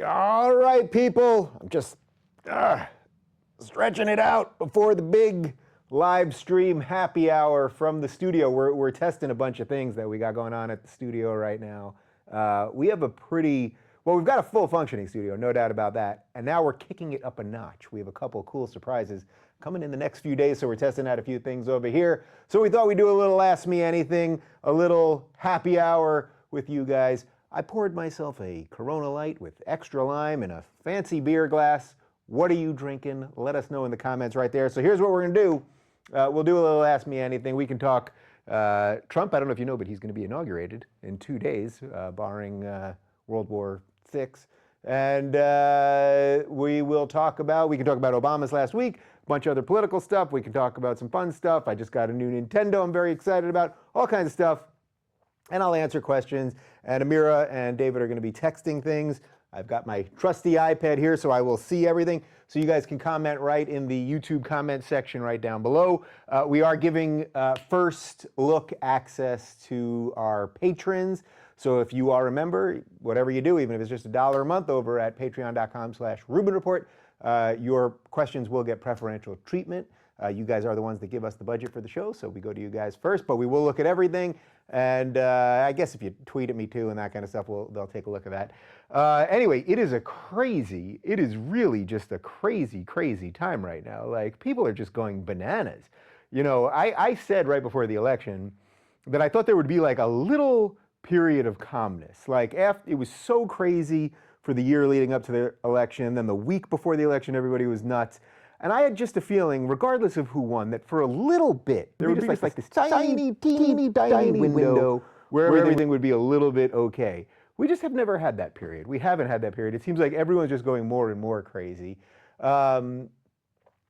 All right, people. I'm just stretching it out before the big live stream happy hour from the studio. We're testing a bunch of things that we got going on at the studio right now. We have we've got a full functioning studio, no doubt about that. And now we're kicking it up a notch. We have a couple of cool surprises coming in the next few days, so we're testing out a few things over here. So we thought we'd do a little Ask Me Anything, a little happy hour with you guys. I poured myself a Corona Light with extra lime in a fancy beer glass. What are you drinking? Let us know in the comments right there. So here's what we're going to do. We'll do a little Ask Me Anything. We can talk Trump. I don't know if you know, but he's going to be inaugurated in 2 days, barring World War VI. And we can talk about Obama's last week, a bunch of other political stuff. We can talk about some fun stuff. I just got a new Nintendo I'm very excited about, all kinds of stuff. And I'll answer questions. And Amira and David are going to be texting things. I've got my trusty iPad here, so I will see everything. So you guys can comment right in the YouTube comment section right down below. We are giving first look access to our patrons. So if you are a member, whatever you do, even if it's just $1 a month over at patreon.com/Rubin Report, your questions will get preferential treatment. You guys are the ones that give us the budget for the show, so we go to you guys first, but we will look at everything. And I guess if you tweet at me too and that kind of stuff, they'll take a look at that. Anyway, it is really just a crazy, crazy time right now. Like, people are just going bananas. You know, I said right before the election that I thought there would be like a little period of calmness. Like, after it was so crazy for the year leading up to the election, then the week before the election, everybody was nuts. And I had just a feeling, regardless of who won, that for a little bit, there would be just like this tiny window where everything would be a little bit okay. We just have never had that period. We haven't had that period. It seems like everyone's just going more and more crazy. You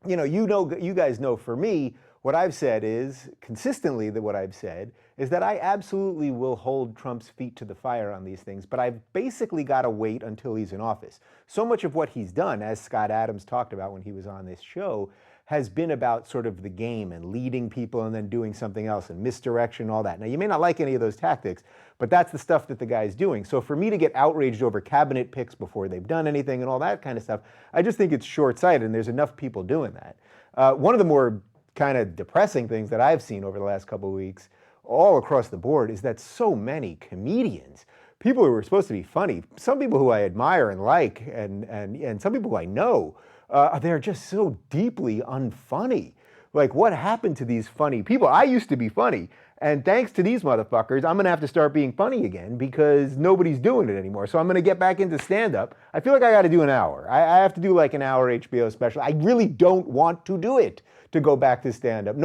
guys know for me, what I've said is, consistently what I've said, is that I absolutely will hold Trump's feet to the fire on these things, but I've basically got to wait until he's in office. So much of what he's done, as Scott Adams talked about when he was on this show, has been about sort of the game and leading people and then doing something else and misdirection, all that. Now, you may not like any of those tactics, but that's the stuff that the guy's doing. So for me to get outraged over cabinet picks before they've done anything and all that kind of stuff, I just think it's short-sighted, and there's enough people doing that. One of the more kind of depressing things that I've seen over the last couple of weeks all across the board is that so many comedians, people who are supposed to be funny, some people who I admire and like, and some people who I know, they're just so deeply unfunny. Like, what happened to these funny people? I used to be funny, and thanks to these motherfuckers, I'm gonna have to start being funny again because nobody's doing it anymore. So I'm gonna get back into stand-up. I feel like I gotta do an hour. I have to do like an hour HBO special. I really don't want to do it, to go back to stand-up.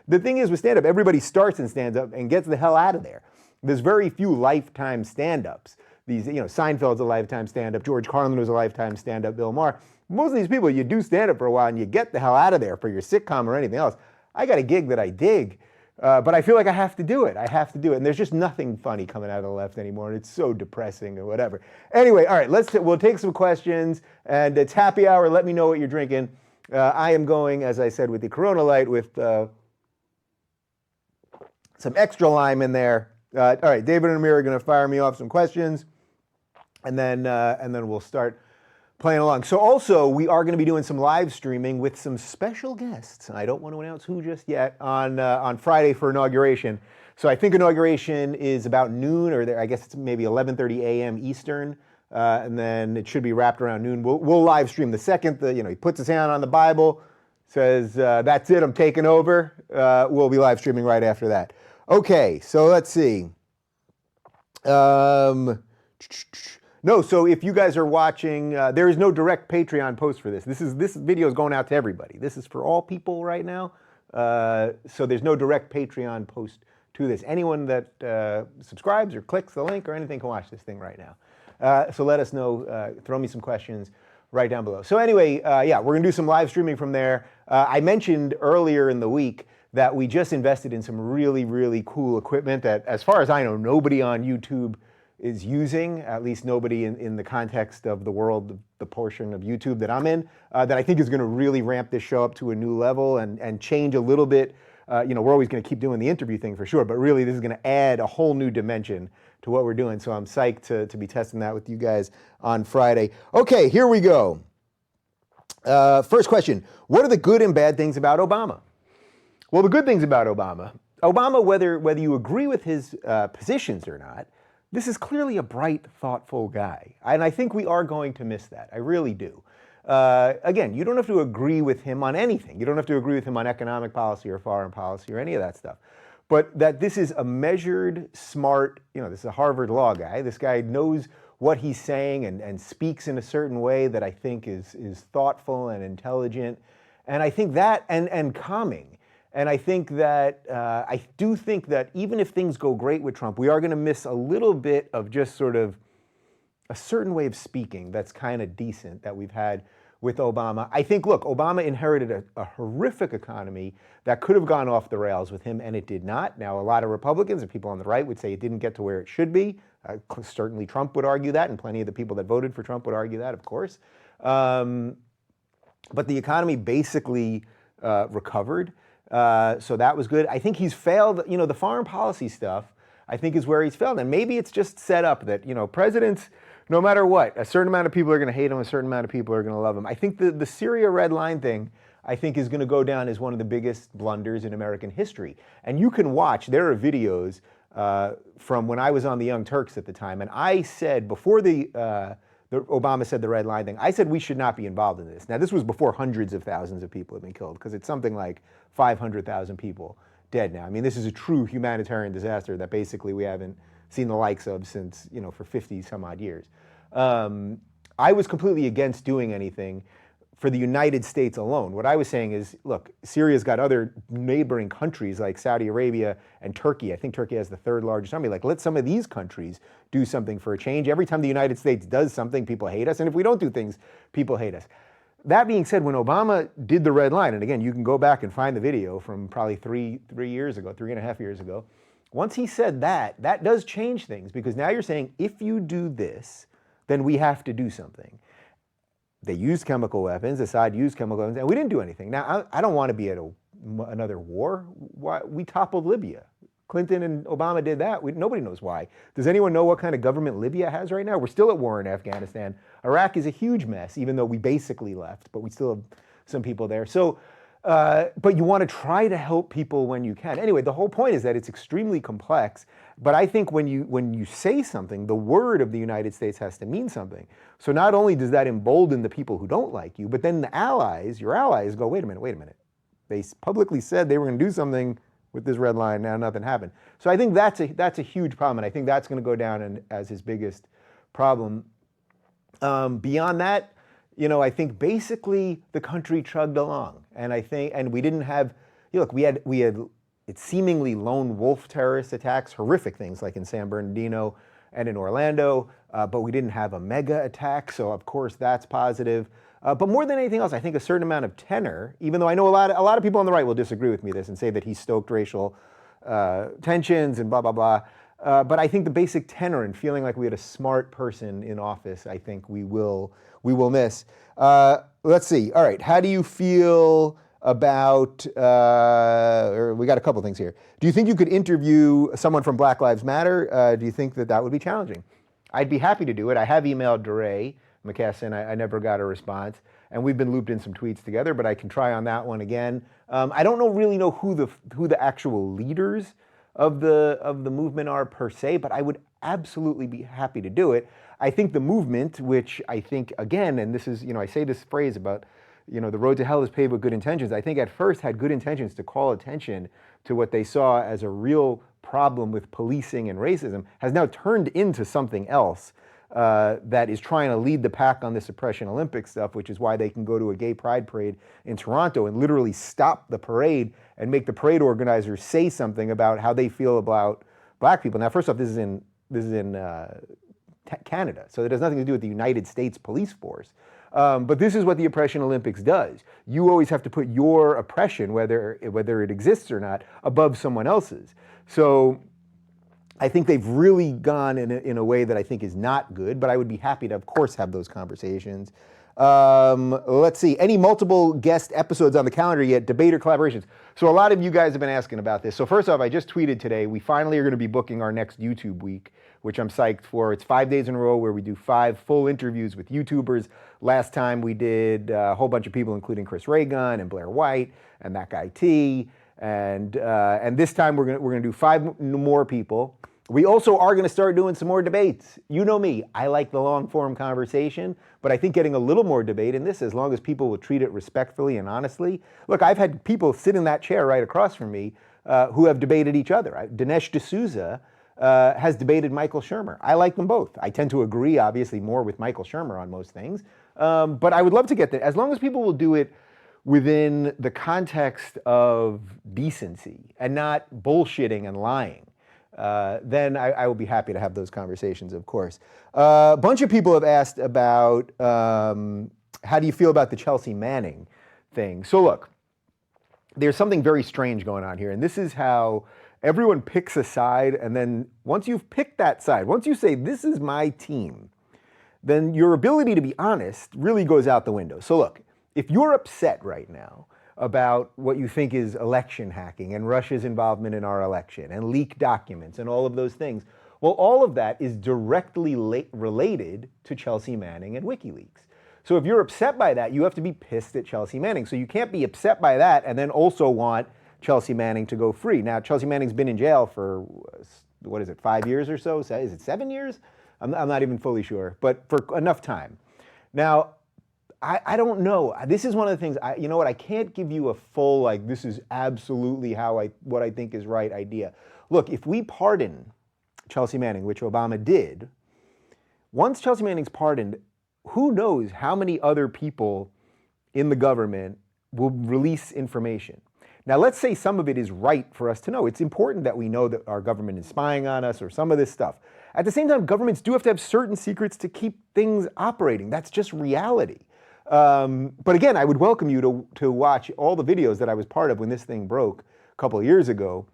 The thing is with stand-up, everybody starts in stand-up and gets the hell out of there. There's very few lifetime stand-ups. Seinfeld's a lifetime stand-up, George Carlin was a lifetime stand-up, Bill Maher. Most of these people, you do stand-up for a while and you get the hell out of there for your sitcom or anything else. I got a gig that I dig, but I feel like I have to do it. And there's just nothing funny coming out of the left anymore, and it's so depressing or whatever. Anyway, all right, we'll take some questions, and it's happy hour. Let me know what you're drinking. I am going, as I said, with the Corona Light with some extra lime in there. All right, David and Amir are going to fire me off some questions, and then we'll start playing along. So also, we are going to be doing some live streaming with some special guests. I don't want to announce who just yet on Friday for inauguration. So I think inauguration is about noon, or I guess it's maybe 11:30 a.m. Eastern. And then it should be wrapped around noon. We'll live stream the second. He puts his hand on the Bible, says, "That's it, I'm taking over." We'll be live streaming right after that. Okay, so let's see. So if you guys are watching, there is no direct Patreon post for this. This video is going out to everybody. This is for all people right now. So there's no direct Patreon post to this. Anyone that subscribes or clicks the link or anything can watch this thing right now. So let us know, throw me some questions right down below. So anyway, we're going to do some live streaming from there. I mentioned earlier in the week that we just invested in some really, really cool equipment that, as far as I know, nobody on YouTube is using, at least nobody in the context of the world, the portion of YouTube that I'm in, that I think is going to really ramp this show up to a new level and change a little bit. We're always going to keep doing the interview thing for sure, but really this is going to add a whole new dimension to what we're doing. So I'm psyched to be testing that with you guys on Friday. Okay, here we go. First question, what are the good and bad things about Obama? Well, the good things about Obama, whether you agree with his positions or not, this is clearly a bright, thoughtful guy. And I think we are going to miss that. I really do. Again, you don't have to agree with him on anything. You don't have to agree with him on economic policy or foreign policy or any of that stuff. But that this is a measured, smart, this is a Harvard law guy. This guy knows what he's saying and speaks in a certain way that I think is thoughtful and intelligent. And I think that, and calming. And I think that, I do think that even if things go great with Trump, we are going to miss a little bit of just sort of a certain way of speaking that's kind of decent that we've had with Obama. I think, look, Obama inherited a horrific economy that could have gone off the rails with him, and it did not. Now, a lot of Republicans and people on the right would say it didn't get to where it should be. Certainly Trump would argue that, and plenty of the people that voted for Trump would argue that, of course. But the economy basically recovered. So that was good. I think he's failed, the foreign policy stuff, I think is where he's failed. And maybe it's just set up that, presidents, no matter what, a certain amount of people are going to hate him, a certain amount of people are going to love him. I think the Syria red line thing, I think is going to go down as one of the biggest blunders in American history. And you can watch, there are videos from when I was on the Young Turks at the time, and I said, before the Obama said the red line thing, I said we should not be involved in this. Now, this was before hundreds of thousands of people had been killed, because it's something like 500,000 people dead now. I mean, this is a true humanitarian disaster that basically we haven't seen the likes of since, for 50 some odd years. I was completely against doing anything for the United States alone. What I was saying is, look, Syria's got other neighboring countries like Saudi Arabia and Turkey. I think Turkey has the third largest army. Like, let some of these countries do something for a change. Every time the United States does something, people hate us. And if we don't do things, people hate us. That being said, when Obama did the red line, and again, you can go back and find the video from probably 3.5 years ago. Once he said that, that does change things, because now you're saying, if you do this, then we have to do something. They used chemical weapons, Assad used chemical weapons, and we didn't do anything. Now, I don't want to be at another war. We toppled Libya. Clinton and Obama did that. Nobody knows why. Does anyone know what kind of government Libya has right now? We're still at war in Afghanistan. Iraq is a huge mess, even though we basically left, but we still have some people there. So, but you want to try to help people when you can. Anyway, the whole point is that it's extremely complex, but I think when you say something, the word of the United States has to mean something. So not only does that embolden the people who don't like you, but then the allies, your allies go, wait a minute. They publicly said they were going to do something with this red line, now nothing happened. So I think that's a huge problem, and I think that's going to go down as his biggest problem. Beyond that, I think basically the country chugged along, and we didn't have, look, we had seemingly lone wolf terrorist attacks, horrific things like in San Bernardino and in Orlando, but we didn't have a mega attack, so of course that's positive. But more than anything else, I think a certain amount of tenor, even though I know a lot of people on the right will disagree with me this and say that he stoked racial tensions and blah, blah, blah. But I think the basic tenor and feeling like we had a smart person in office, I think we will miss. Let's see. All right. How do you feel about, we got a couple things here. Do you think you could interview someone from Black Lives Matter? Do you think that would be challenging? I'd be happy to do it. I have emailed DeRay McKesson. I never got a response. And we've been looped in some tweets together, but I can try on that one again. I don't really know who the actual leaders of the movement are per se, but I would absolutely be happy to do it. I think the movement, which I think, again, and this is, I say this phrase about, the road to hell is paved with good intentions. I think at first had good intentions to call attention to what they saw as a real problem with policing and racism, has now turned into something else that is trying to lead the pack on this oppression Olympics stuff, which is why they can go to a gay pride parade in Toronto and literally stop the parade and make the parade organizers say something about how they feel about black people. Now, first off, this is in Canada, so it has nothing to do with the United States police force. But this is what the oppression Olympics does. You always have to put your oppression, whether it exists or not, above someone else's. So I think they've really gone in a way that I think is not good, but I would be happy to, of course, have those conversations. Let's see, any multiple guest episodes on the calendar yet, debate or collaborations? So a lot of you guys have been asking about this. So first off, I just tweeted today, we finally are going to be booking our next YouTube week, which I'm psyched for. It's 5 days in a row where we do 5 full interviews with YouTubers. Last time we did a whole bunch of people, including Chris Ray Gun and Blair White and that guy T. And this time we're gonna do 5 more people. We also are going to start doing some more debates. You know me, I like the long form conversation, but I think getting a little more debate in this, as long as people will treat it respectfully and honestly. Look, I've had people sit in that chair right across from me who have debated each other. Dinesh D'Souza has debated Michael Shermer. I like them both. I tend to agree, obviously, more with Michael Shermer on most things, but I would love to get that, as long as people will do it within the context of decency and not bullshitting and lying. Then I will be happy to have those conversations, of course. A bunch of people have asked about how do you feel about the Chelsea Manning thing. So look, there's something very strange going on here, and this is how everyone picks a side, and then once you've picked that side, once you say, this is my team, then your ability to be honest really goes out the window. So look, if you're upset right now about what you think is election hacking and Russia's involvement in our election and leaked documents and all of those things, well, all of that is directly related to Chelsea Manning and WikiLeaks. So if you're upset by that, you have to be pissed at Chelsea Manning. So you can't be upset by that and then also want Chelsea Manning to go free. Now, Chelsea Manning's been in jail for, what is it, 5 years or so? Is it 7 years? I'm not even fully sure, but for enough time. Now, I don't know. This is one of the things, you know what, I can't give you a full, like, this is absolutely what I think is right idea. Look, if we pardon Chelsea Manning, which Obama did, once Chelsea Manning's pardoned, who knows how many other people in the government will release information. Now, let's say some of it is right for us to know. It's important that we know that our government is spying on us or some of this stuff. At the same time, governments do have to have certain secrets to keep things operating. That's just reality. But again, I would welcome you to watch all the videos that I was part of when this thing broke a couple of years ago.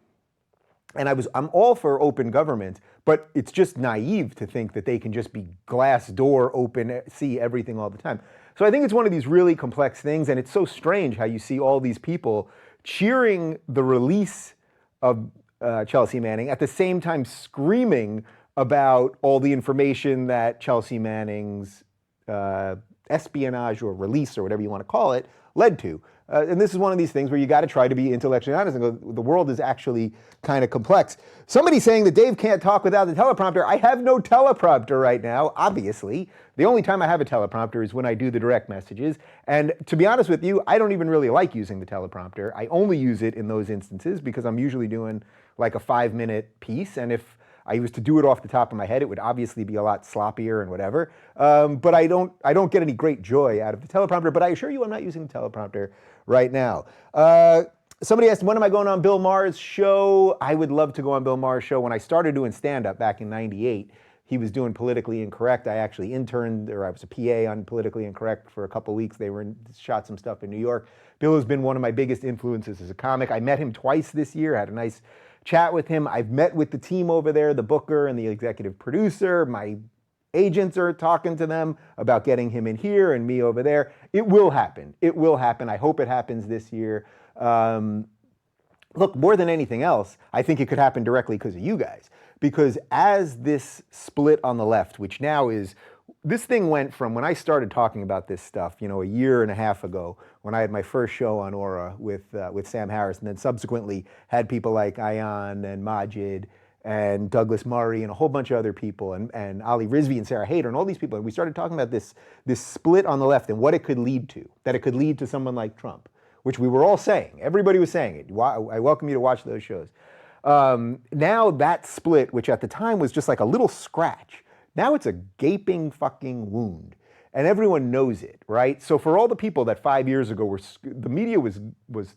And I'm all for open government, but it's just naive to think that they can just be glass door open, see everything all the time. So I think it's one of these really complex things, and it's so strange how you see all these people cheering the release of Chelsea Manning, at the same time screaming about all the information that Chelsea Manning's espionage or release or whatever you want to call it led to. And this is one of these things where you got to try to be intellectually honest and go, the world is actually kind of complex. Somebody saying that Dave can't talk without the teleprompter. I have no teleprompter right now, obviously. The only time I have a teleprompter is when I do the direct messages. And to be honest with you, I don't even really like using the teleprompter. I only use it in those instances because I'm usually doing like a 5-minute piece. And if I was to do it off the top of my head, it would obviously be a lot sloppier and whatever. But I don't get any great joy out of the teleprompter, but I assure you I'm not using the teleprompter right now. Somebody asked, when am I going on Bill Maher's show? I would love to go on Bill Maher's show. When I started doing stand-up back in '98, he was doing Politically Incorrect. I actually interned, or I was a PA on Politically Incorrect for a couple of weeks. They shot some stuff in New York. Bill has been one of my biggest influences as a comic. I met him twice this year, had a nice chat with him. I've met with the team over there, the booker and the executive producer. My agents are talking to them about getting him in here and me over there. It will happen. It will happen. I hope it happens this year. Look, more than anything else, I think it could happen directly because of you guys. Because as this split on the left, which now is, this thing went from when I started talking about this stuff, you know, a year and a half ago, when I had my first show on Aura with Sam Harris, and then subsequently had people like Ayan and Majid and Douglas Murray and a whole bunch of other people, and Ali Rizvi and Sarah Hayter and all these people, and we started talking about this split on the left and what it could lead to, that it could lead to someone like Trump, which we were all saying. Everybody was saying it. I welcome you to watch those shows. Now that split, which at the time was just like a little scratch, now it's a gaping fucking wound. And everyone knows it, right? So for all the people that 5 years ago the media was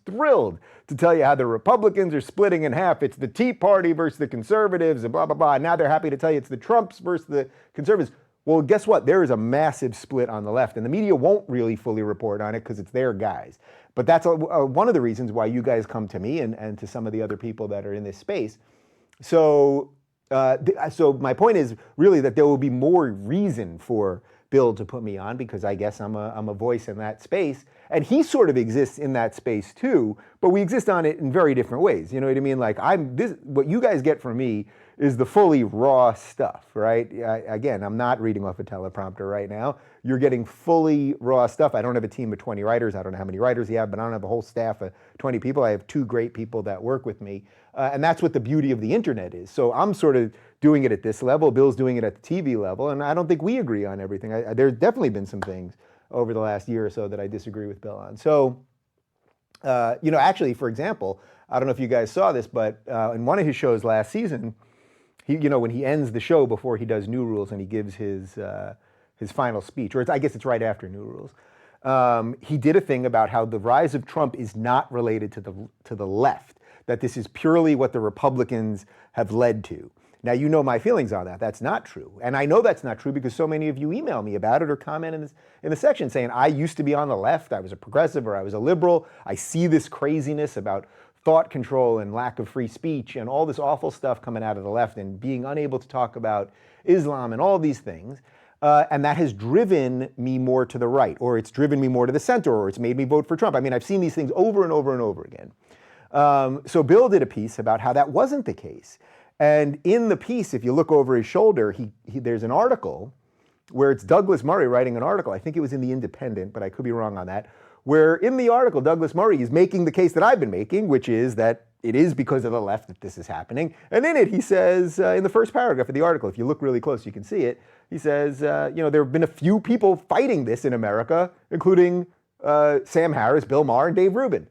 thrilled to tell you how the Republicans are splitting in half. It's the Tea Party versus the conservatives and blah, blah, blah. And now they're happy to tell you it's the Trumps versus the conservatives. Well, guess what? There is a massive split on the left, and the media won't really fully report on it because it's their guys. But that's one of the reasons why you guys come to me and to some of the other people that are in this space. So So my point is really that there will be more reason for Bill to put me on, because I guess I'm a voice in that space, and he sort of exists in that space too, but we exist on it in very different ways. You know what I mean? Like what you guys get from me is the fully raw stuff, right? Again, I'm not reading off a teleprompter right now. You're getting fully raw stuff. I don't have a team of 20 writers. I don't know how many writers you have, but I don't have a whole staff of 20 people. I have 2 great people that work with me. And that's what the beauty of the internet is. So I'm sort of doing it at this level. Bill's doing it at the TV level. And I don't think we agree on everything. There's definitely been some things over the last year or so that I disagree with Bill on. So, actually, for example, I don't know if you guys saw this, but in one of his shows last season, when he ends the show before he does New Rules and he gives his final speech, or I guess it's right after New Rules, he did a thing about how the rise of Trump is not related to the left, that this is purely what the Republicans have led to. Now, you know my feelings on that. That's not true. And I know that's not true because so many of you email me about it or comment in the section saying, I used to be on the left, I was a progressive, or I was a liberal. I see this craziness about thought control and lack of free speech and all this awful stuff coming out of the left and being unable to talk about Islam and all these things. And that has driven me more to the right, or it's driven me more to the center, or it's made me vote for Trump. I mean, I've seen these things over and over and over again. So Bill did a piece about how that wasn't the case. And in the piece, if you look over his shoulder, there's an article where it's Douglas Murray writing an article. I think it was in The Independent, but I could be wrong on that, where in the article, Douglas Murray is making the case that I've been making, which is that it is because of the left that this is happening. And in it, he says, in the first paragraph of the article, if you look really close, you can see it, he says, there have been a few people fighting this in America, including Sam Harris, Bill Maher, and Dave Rubin.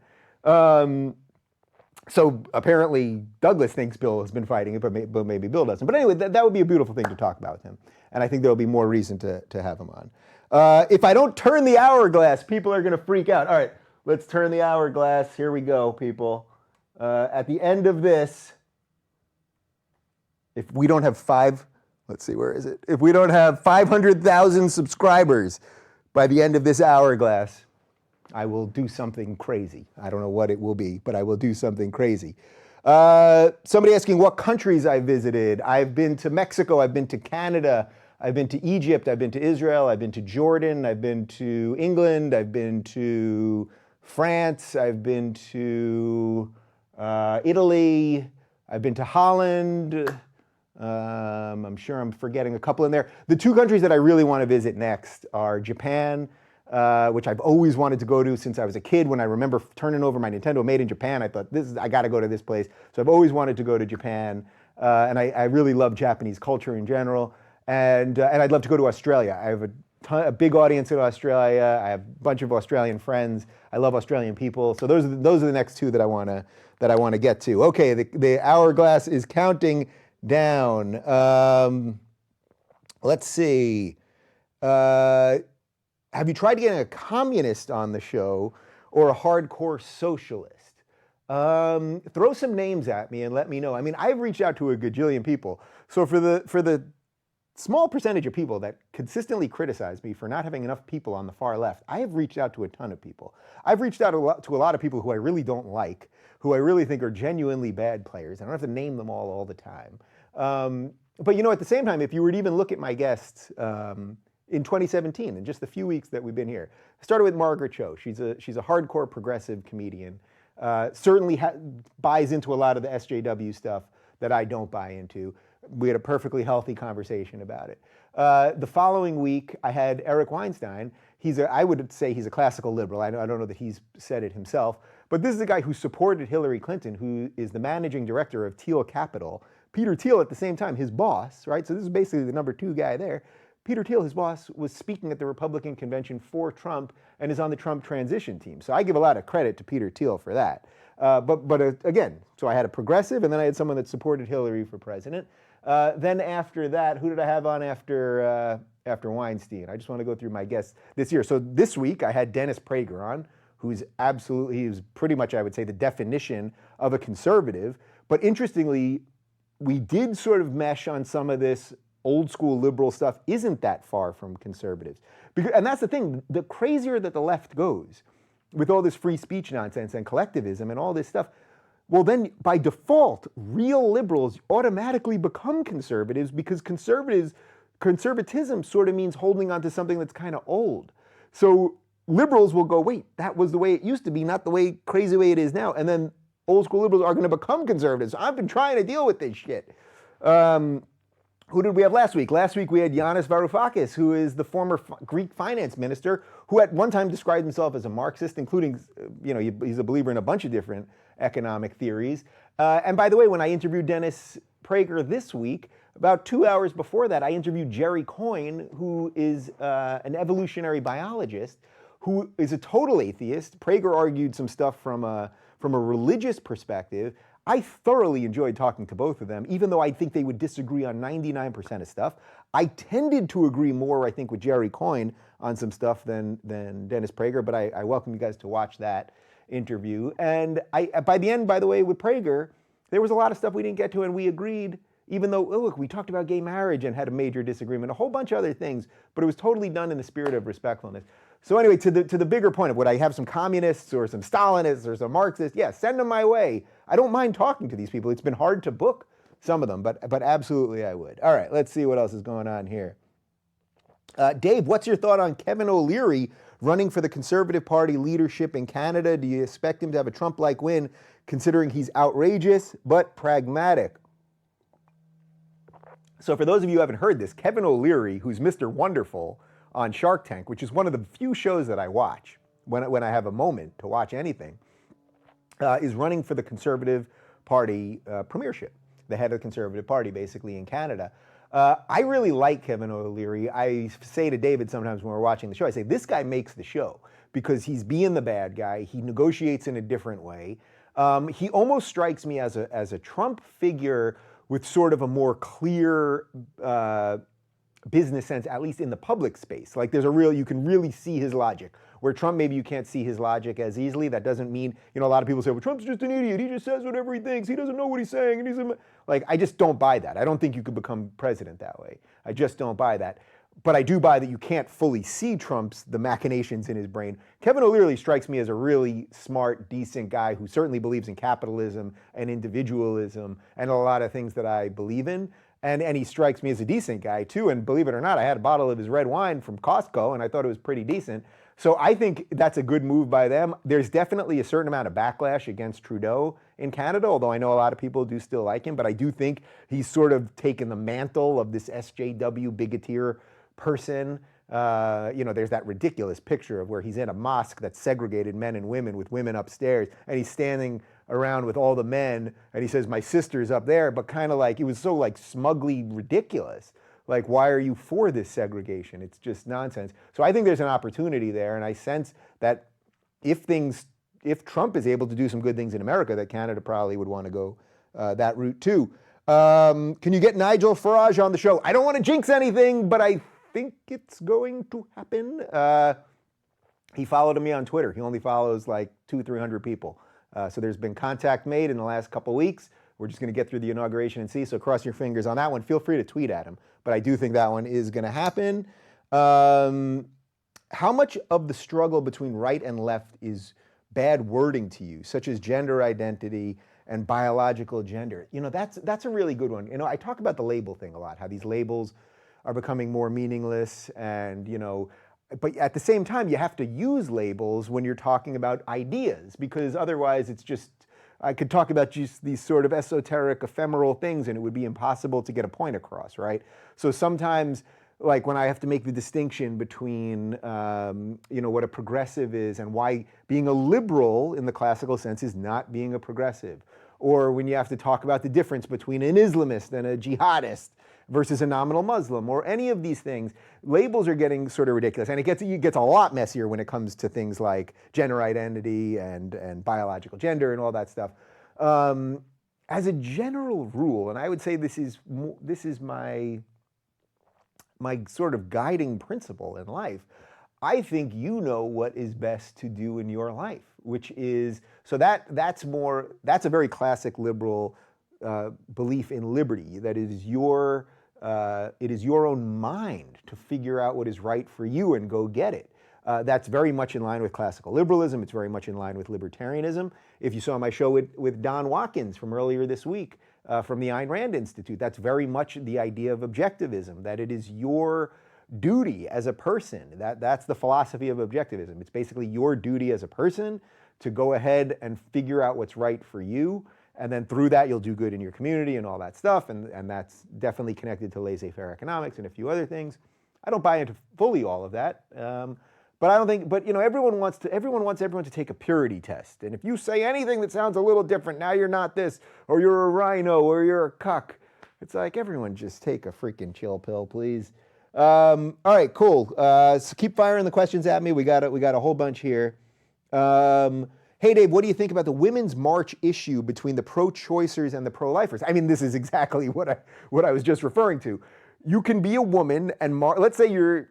So apparently Douglas thinks Bill has been fighting it, but maybe Bill doesn't. But anyway, that would be a beautiful thing to talk about with him. And I think there'll be more reason to have him on. If I don't turn the hourglass, people are going to freak out. All right, let's turn the hourglass. Here we go, people. At the end of this, if we don't have If we don't have 500,000 subscribers by the end of this hourglass, I will do something crazy. I don't know what it will be, but I will do something crazy. Somebody asking what countries I visited. I've been to Mexico, I've been to Canada, I've been to Egypt, I've been to Israel, I've been to Jordan, I've been to England, I've been to France, I've been to Italy, I've been to Holland. I'm sure I'm forgetting a couple in there. The 2 countries that I really want to visit next are Japan, which I've always wanted to go to since I was a kid. When I remember turning over my Nintendo made in Japan, I thought, I got to go to this place. So I've always wanted to go to Japan, and I really love Japanese culture in general. And I'd love to go to Australia. I have a big audience in Australia. I have a bunch of Australian friends. I love Australian people. So those are the next 2 that I want to get to. Okay, the hourglass is counting down. Let's see. Have you tried getting a communist on the show or a hardcore socialist? Throw some names at me and let me know. I mean, I've reached out to a gajillion people. So for the small percentage of people that consistently criticize me for not having enough people on the far left, I have reached out to a ton of people. I've reached out to a lot of people who I really don't like, who I really think are genuinely bad players. I don't have to name them all the time. But at the same time, if you were to even look at my guests in 2017, in just the few weeks that we've been here, I started with Margaret Cho. She's a hardcore progressive comedian. Certainly buys into a lot of the SJW stuff that I don't buy into. We had a perfectly healthy conversation about it. The following week, I had Eric Weinstein. I would say he's a classical liberal. I don't know that he's said it himself, but this is a guy who supported Hillary Clinton, who is the managing director of Thiel Capital. Peter Thiel, at the same time, his boss, right? So this is basically the number 2 guy there. Peter Thiel, his boss, was speaking at the Republican convention for Trump and is on the Trump transition team. So I give a lot of credit to Peter Thiel for that. But again, so I had a progressive, and then I had someone that supported Hillary for president. Then after that, who did I have on after Weinstein? I just want to go through my guests this year. So this week, I had Dennis Prager on, who's he's pretty much, I would say, the definition of a conservative. But interestingly, we did sort of mesh on some of this old school liberal stuff isn't that far from conservatives. And that's the thing, the crazier that the left goes with all this free speech nonsense and collectivism and all this stuff, well, then by default, real liberals automatically become conservatives because conservatism sort of means holding on to something that's kind of old. So liberals will go, wait, that was the way it used to be, not the crazy way it is now. And then old school liberals are going to become conservatives. I've been trying to deal with this shit. Who did we have last week? Last week we had Yanis Varoufakis, who is the former Greek finance minister, who at one time described himself as a Marxist, including, he's a believer in a bunch of different economic theories. And by the way, when I interviewed Dennis Prager this week, about 2 hours before that, I interviewed Jerry Coyne, who is an evolutionary biologist, who is a total atheist. Prager argued some stuff from a religious perspective. I thoroughly enjoyed talking to both of them, even though I think they would disagree on 99% of stuff. I tended to agree more, I think, with Jerry Coyne on some stuff than Dennis Prager, but I welcome you guys to watch that interview. And by the end, by the way, with Prager, there was a lot of stuff we didn't get to, and we agreed, even though, look, we talked about gay marriage and had a major disagreement, a whole bunch of other things, but it was totally done in the spirit of respectfulness. So anyway, to the bigger point of would I have some communists or some Stalinists or some Marxists? Yeah, send them my way. I don't mind talking to these people. It's been hard to book some of them, but absolutely I would. All right, let's see what else is going on here. Dave, what's your thought on Kevin O'Leary running for the Conservative Party leadership in Canada? Do you expect him to have a Trump-like win, considering he's outrageous but pragmatic? So for those of you who haven't heard this, Kevin O'Leary, who's Mr. Wonderful on Shark Tank, which is one of the few shows that I watch when I have a moment to watch anything, is running for the Conservative Party premiership, the head of the Conservative Party, basically, in Canada. I really like Kevin O'Leary. I say to David sometimes when we're watching the show, I say, this guy makes the show because he's being the bad guy. He negotiates in a different way. He almost strikes me as a Trump figure with sort of a more clear business sense, at least in the public space. Like you can really see his logic. Where Trump, maybe you can't see his logic as easily. That doesn't mean, a lot of people say, well, Trump's just an idiot. He just says whatever he thinks. He doesn't know what he's saying. And I just don't buy that. I don't think you could become president that way. I just don't buy that. But I do buy that you can't fully see the machinations in his brain. Kevin O'Leary strikes me as a really smart, decent guy who certainly believes in capitalism and individualism and a lot of things that I believe in. And he strikes me as a decent guy too. And believe it or not, I had a bottle of his red wine from Costco and I thought it was pretty decent. So I think that's a good move by them. There's definitely a certain amount of backlash against Trudeau in Canada, although I know a lot of people do still like him. But I do think he's sort of taken the mantle of this SJW bigoteer person. There's that ridiculous picture of where he's in a mosque that's segregated men and women with women upstairs, and he's standing around with all the men, and he says, my sister's up there, but kind of like, it was so like smugly ridiculous. Like, why are you for this segregation? It's just nonsense. So I think there's an opportunity there, and I sense that if Trump is able to do some good things in America, that Canada probably would want to go that route too. Can you get Nigel Farage on the show? I don't want to jinx anything, but I think it's going to happen. He followed me on Twitter. He only follows like 200-300 people. So there's been contact made in the last couple weeks. We're just going to get through the inauguration and see. So cross your fingers on that one. Feel free to tweet at him. But I do think that one is going to happen. How much of the struggle between right and left is bad wording to you, such as gender identity and biological gender? That's a really good one. I talk about the label thing a lot, how these labels are becoming more meaningless and, but at the same time, you have to use labels when you're talking about ideas, because otherwise it's just, I could talk about just these sort of esoteric, ephemeral things, and it would be impossible to get a point across, right? So sometimes, like when I have to make the distinction between, what a progressive is and why being a liberal in the classical sense is not being a progressive, or when you have to talk about the difference between an Islamist and a jihadist versus a nominal Muslim, or any of these things, labels are getting sort of ridiculous. And it gets a lot messier when it comes to things like gender identity and biological gender and all that stuff. As a general rule, and I would say this is my sort of guiding principle in life, I think you know what is best to do in your life, which is, so that's a very classic liberal belief in liberty, that it is your own mind to figure out what is right for you and go get it. That's very much in line with classical liberalism. It's very much in line with libertarianism. If you saw my show with Don Watkins from earlier this week from the Ayn Rand Institute, that's very much the idea of objectivism, that it is your duty as a person. That's the philosophy of objectivism. It's basically your duty as a person to go ahead and figure out what's right for you, and then through that you'll do good in your community and all that stuff, and that's definitely connected to laissez-faire economics and a few other things. I don't buy into fully all of that, but I don't think, but you know, everyone wants everyone to take a purity test, and if you say anything that sounds a little different, now you're not this, or you're a rhino, or you're a cuck. It's like, everyone just take a freaking chill pill, please. All right, cool. So keep firing the questions at me. We got a whole bunch here. Hey, Dave, what do you think about the Women's March issue between the pro-choicers and the pro-lifers? I mean, this is exactly what I was just referring to. You can be a woman and let's say you're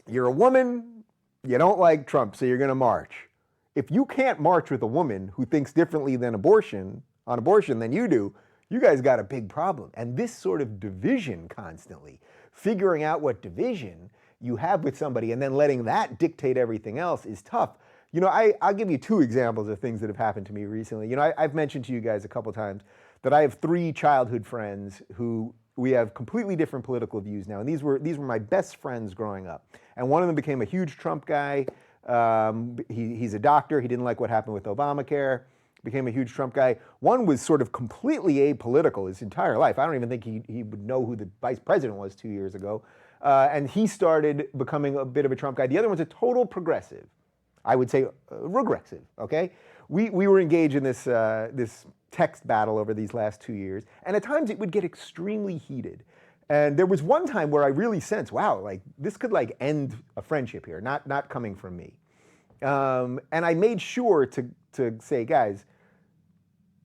a woman, you don't like Trump, so you're going to march. If you can't march with a woman who thinks differently on abortion than you do, you guys got a big problem. And this sort of division constantly, figuring out what division you have with somebody and then letting that dictate everything else is tough. You know, I'll give you two examples of things that have happened to me recently. You know, I've mentioned to you guys a couple times that I have 3 childhood friends who we have completely different political views now. And these were my best friends growing up. And one of them became a huge Trump guy. He's a doctor. He didn't like what happened with Obamacare. Became a huge Trump guy. One was sort of completely apolitical his entire life. I don't even think he would know who the vice president was 2 years ago. And he started becoming a bit of a Trump guy. The other one's a total progressive. I would say regressive, okay? We were engaged in this text battle over these last 2 years, and at times it would get extremely heated. And there was one time where I really sensed, wow, like this could like end a friendship here, not coming from me. And I made sure to say, guys,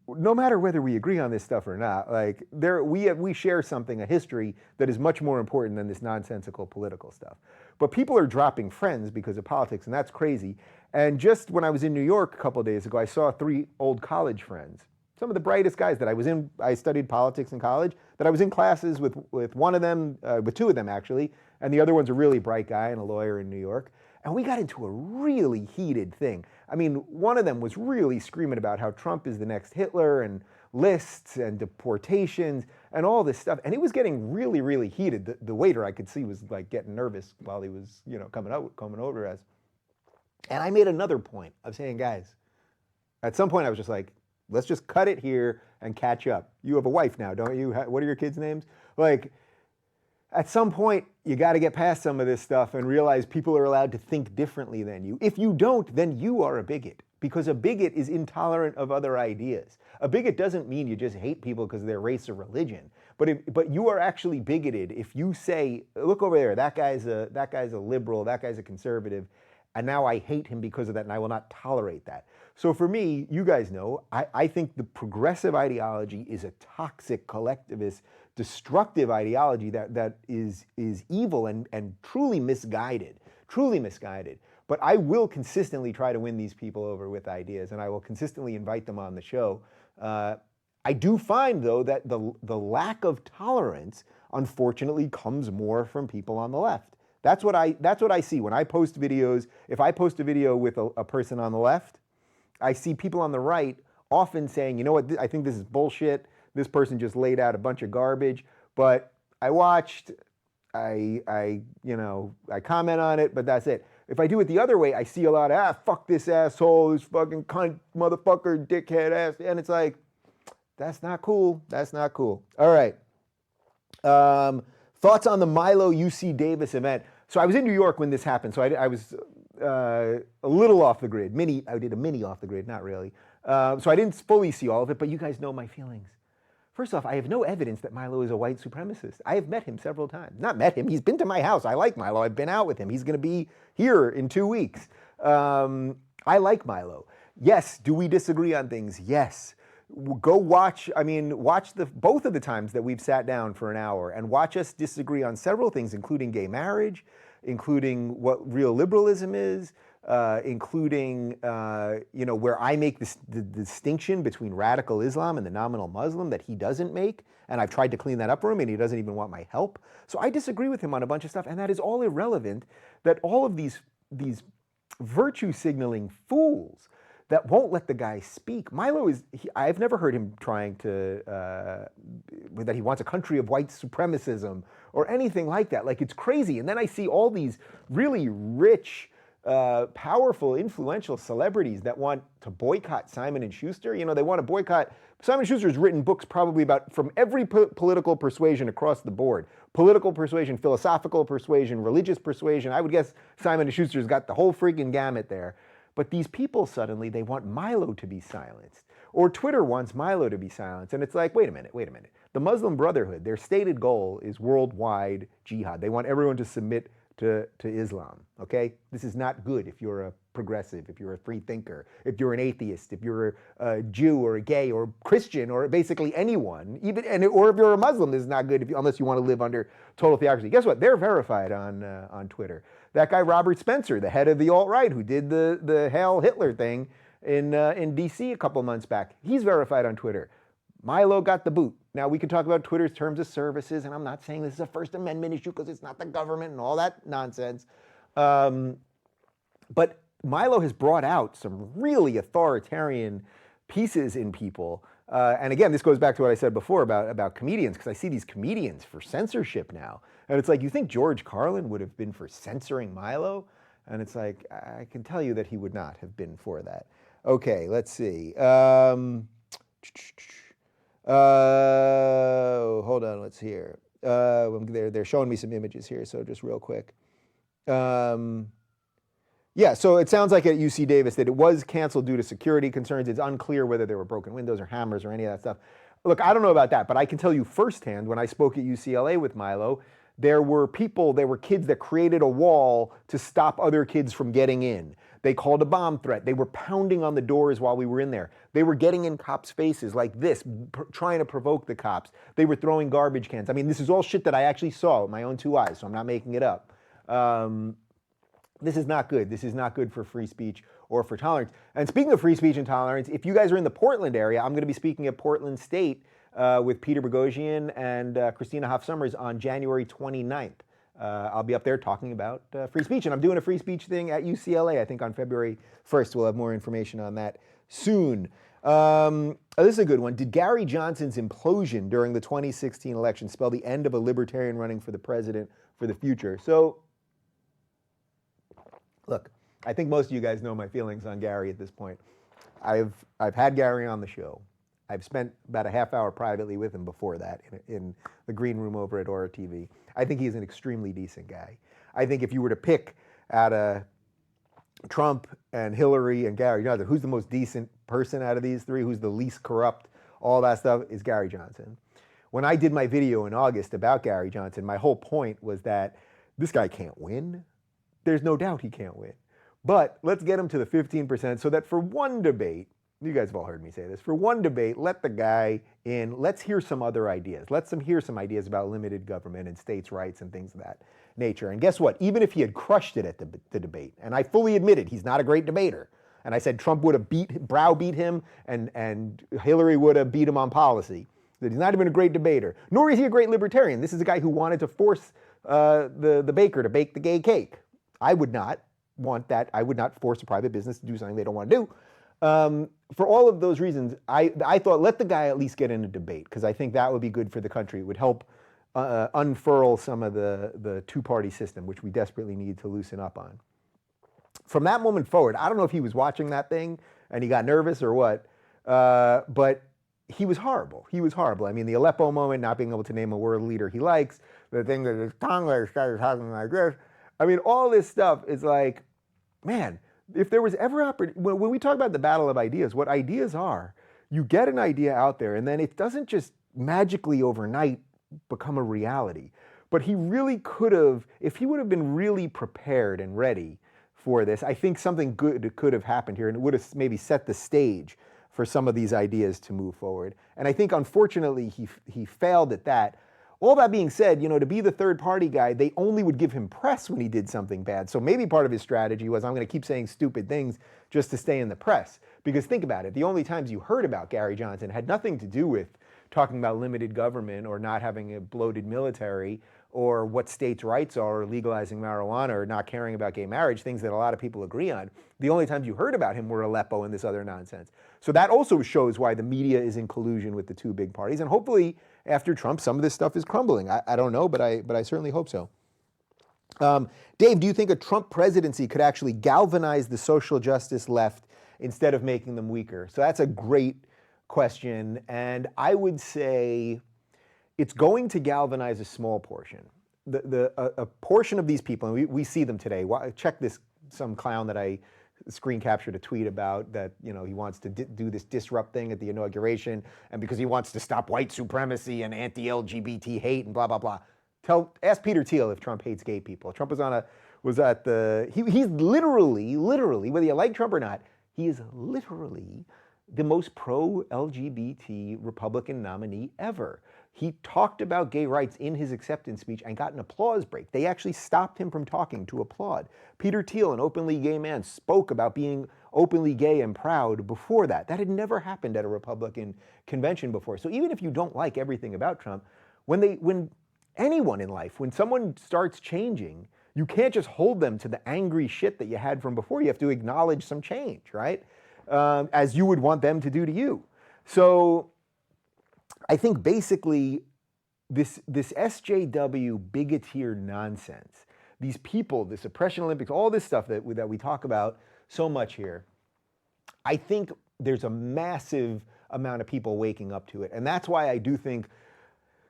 no matter whether we agree on this stuff or not, like we share something, a history that is much more important than this nonsensical political stuff. But people are dropping friends because of politics, and that's crazy. And just when I was in New York a couple of days ago, I saw 3 old college friends, some of the brightest guys that I studied politics in college, that I was in classes with one of them, with 2 of them actually, and the other one's a really bright guy and a lawyer in New York. And we got into a really heated thing. I mean, one of them was really screaming about how Trump is the next Hitler and lists and deportations and all this stuff. And it was getting really, really heated. The waiter I could see was like getting nervous while he was, you know, coming over to us. And I made another point of saying, guys, at some point I was just like, let's just cut it here and catch up. You have a wife now, don't you? What are your kids' names? Like, at some point, you got to get past some of this stuff and realize people are allowed to think differently than you. If you don't, then you are a bigot, because a bigot is intolerant of other ideas. A bigot doesn't mean you just hate people because of their race or religion, but you are actually bigoted if you say, look over there, that guy's a liberal, that guy's a conservative, and now I hate him because of that, and I will not tolerate that. So for me, you guys know, I think the progressive ideology is a toxic, collectivist, destructive ideology that is evil and truly misguided. But I will consistently try to win these people over with ideas, and I will consistently invite them on the show. I do find, though, that the lack of tolerance, unfortunately, comes more from people on the left. That's what I see when I post videos. If I post a video with a person on the left, I see people on the right often saying, you know what, I think this is bullshit. This person just laid out a bunch of garbage. But I watched, I comment on it, but that's it. If I do it the other way, I see a lot of, fuck this asshole, this fucking cunt, motherfucker, dickhead ass. And it's like, that's not cool. That's not cool. All right. Thoughts on the Milo UC Davis event. So I was in New York when this happened. So I was a little off the grid. I did a mini off the grid, not really. So I didn't fully see all of it, but you guys know my feelings. First off, I have no evidence that Milo is a white supremacist. I have met him several times. Not met him, he's been to my house. I like Milo, I've been out with him. He's gonna be here in 2 weeks. I like Milo. Yes, do we disagree on things? Yes. Go watch, watch both of the times that we've sat down for an hour and watch us disagree on several things, including gay marriage, including what real liberalism is, including where I make the distinction between radical Islam and the nominal Muslim that he doesn't make, and I've tried to clean that up for him, and he doesn't even want my help. So I disagree with him on a bunch of stuff, and that is all irrelevant. That all of these these virtue signaling fools that won't let the guy speak. Milo I've never heard him trying to, that he wants a country of white supremacism or anything like that. Like, it's crazy. And then I see all these really rich, powerful, influential celebrities that want to boycott Simon & Schuster. You know, they want to boycott. Simon & Schuster's written books probably from every political persuasion across the board. Political persuasion, philosophical persuasion, religious persuasion. I would guess Simon & Schuster's got the whole freaking gamut there. But these people suddenly, they want Milo to be silenced. Or Twitter wants Milo to be silenced. And it's like, wait a minute. The Muslim Brotherhood, their stated goal is worldwide jihad. They want everyone to submit to Islam, okay? This is not good if you're a progressive, if you're a free thinker, if you're an atheist, if you're a Jew or a gay or Christian or basically anyone, or if you're a Muslim, this is not good unless you want to live under total theocracy. Guess what? They're verified on Twitter. That guy Robert Spencer, the head of the alt-right who did the Hail Hitler thing in DC a couple months back, he's verified on Twitter. Milo got the boot. Now, we can talk about Twitter's terms of services, and I'm not saying this is a First Amendment issue because it's not the government and all that nonsense. But Milo has brought out some really authoritarian pieces in people. And again, this goes back to what I said before about comedians, because I see these comedians for censorship now. And it's like, you think George Carlin would have been for censoring Milo? And it's like, I can tell you that he would not have been for that. Okay, let's see. Hold on, let's hear. They're showing me some images here, so just real quick. Yeah, so it sounds like at UC Davis that it was canceled due to security concerns. It's unclear whether there were broken windows or hammers or any of that stuff. Look, I don't know about that, but I can tell you firsthand, when I spoke at UCLA with Milo, there were kids that created a wall to stop other kids from getting in. They called a bomb threat. They were pounding on the doors while we were in there. They were getting in cops' faces like this, trying to provoke the cops. They were throwing garbage cans. I mean, this is all shit that I actually saw with my own two eyes, so I'm not making it up. This is not good. This is not good for free speech or for tolerance. And speaking of free speech and tolerance, if you guys are in the Portland area, I'm going to be speaking at Portland State with Peter Boghossian and Christina Hoff Sommers on January 29th. I'll be up there talking about free speech, and I'm doing a free speech thing at UCLA, I think on February 1st. We'll have more information on that soon. This is a good one. Did Gary Johnson's implosion during the 2016 election spell the end of a libertarian running for the president for the future? So, look, I think most of you guys know my feelings on Gary at this point. I've had Gary on the show. I've spent about a half hour privately with him before that in the green room over at Aura TV. I think he's an extremely decent guy. I think if you were to pick out of Trump and Hillary and Gary Johnson, who's the most decent person out of these three, who's the least corrupt, all that stuff, is Gary Johnson. When I did my video in August about Gary Johnson, my whole point was that this guy can't win. There's no doubt he can't win. But let's get him to the 15% so that for one debate, you guys have all heard me say this, for one debate, let the guy in, let's hear some other ideas. Let's hear some ideas about limited government and states' rights and things of that nature. And guess what? Even if he had crushed it at the debate, and I fully admitted he's not a great debater, and I said Trump would have browbeat him and Hillary would have beat him on policy, that he's not even a great debater, nor is he a great libertarian. This is a guy who wanted to force the baker to bake the gay cake. I would not want that. I would not force a private business to do something they don't want to do. For all of those reasons, I thought let the guy at least get in a debate, because I think that would be good for the country. It would help unfurl some of the two-party system, which we desperately need to loosen up on. From that moment forward, I don't know if he was watching that thing and he got nervous or what, but he was horrible. He was horrible. I mean, the Aleppo moment, not being able to name a world leader he likes, the thing that his tongue started talking like this. I mean, all this stuff is like, man, if there was ever when we talk about the battle of ideas, what ideas are, you get an idea out there and then it doesn't just magically overnight become a reality. But he really could have, if he would have been really prepared and ready for this, I think something good could have happened here and it would have maybe set the stage for some of these ideas to move forward. And I think unfortunately he failed at that. All that being said, you know, to be the third party guy, they only would give him press when he did something bad. So maybe part of his strategy was, I'm going to keep saying stupid things just to stay in the press. Because think about it, the only times you heard about Gary Johnson had nothing to do with talking about limited government or not having a bloated military or what states' rights are, or legalizing marijuana, or not caring about gay marriage, things that a lot of people agree on. The only times you heard about him were Aleppo and this other nonsense. So that also shows why the media is in collusion with the two big parties. And hopefully, after Trump, some of this stuff is crumbling. I don't know, but I certainly hope so. Dave, do you think a Trump presidency could actually galvanize the social justice left instead of making them weaker? So that's a great question. And I would say it's going to galvanize a small portion. A portion of these people, and we see them today. Check this, some clown that I screen captured a tweet about that, he wants to do this disrupt thing at the inauguration, and because he wants to stop white supremacy and anti-LGBT hate and blah, blah, blah. Ask Peter Thiel if Trump hates gay people. Trump he's literally, whether you like Trump or not, he is literally the most pro-LGBT Republican nominee ever. He talked about gay rights in his acceptance speech and got an applause break. They actually stopped him from talking to applaud. Peter Thiel, an openly gay man, spoke about being openly gay and proud before that. That had never happened at a Republican convention before. So even if you don't like everything about Trump, when anyone in life, when someone starts changing, you can't just hold them to the angry shit that you had from before. You have to acknowledge some change, right? As you would want them to do to you. So I think basically this SJW bigoteer nonsense, these people, this oppression Olympics, all this stuff that we talk about so much here, I think there's a massive amount of people waking up to it. And that's why I do think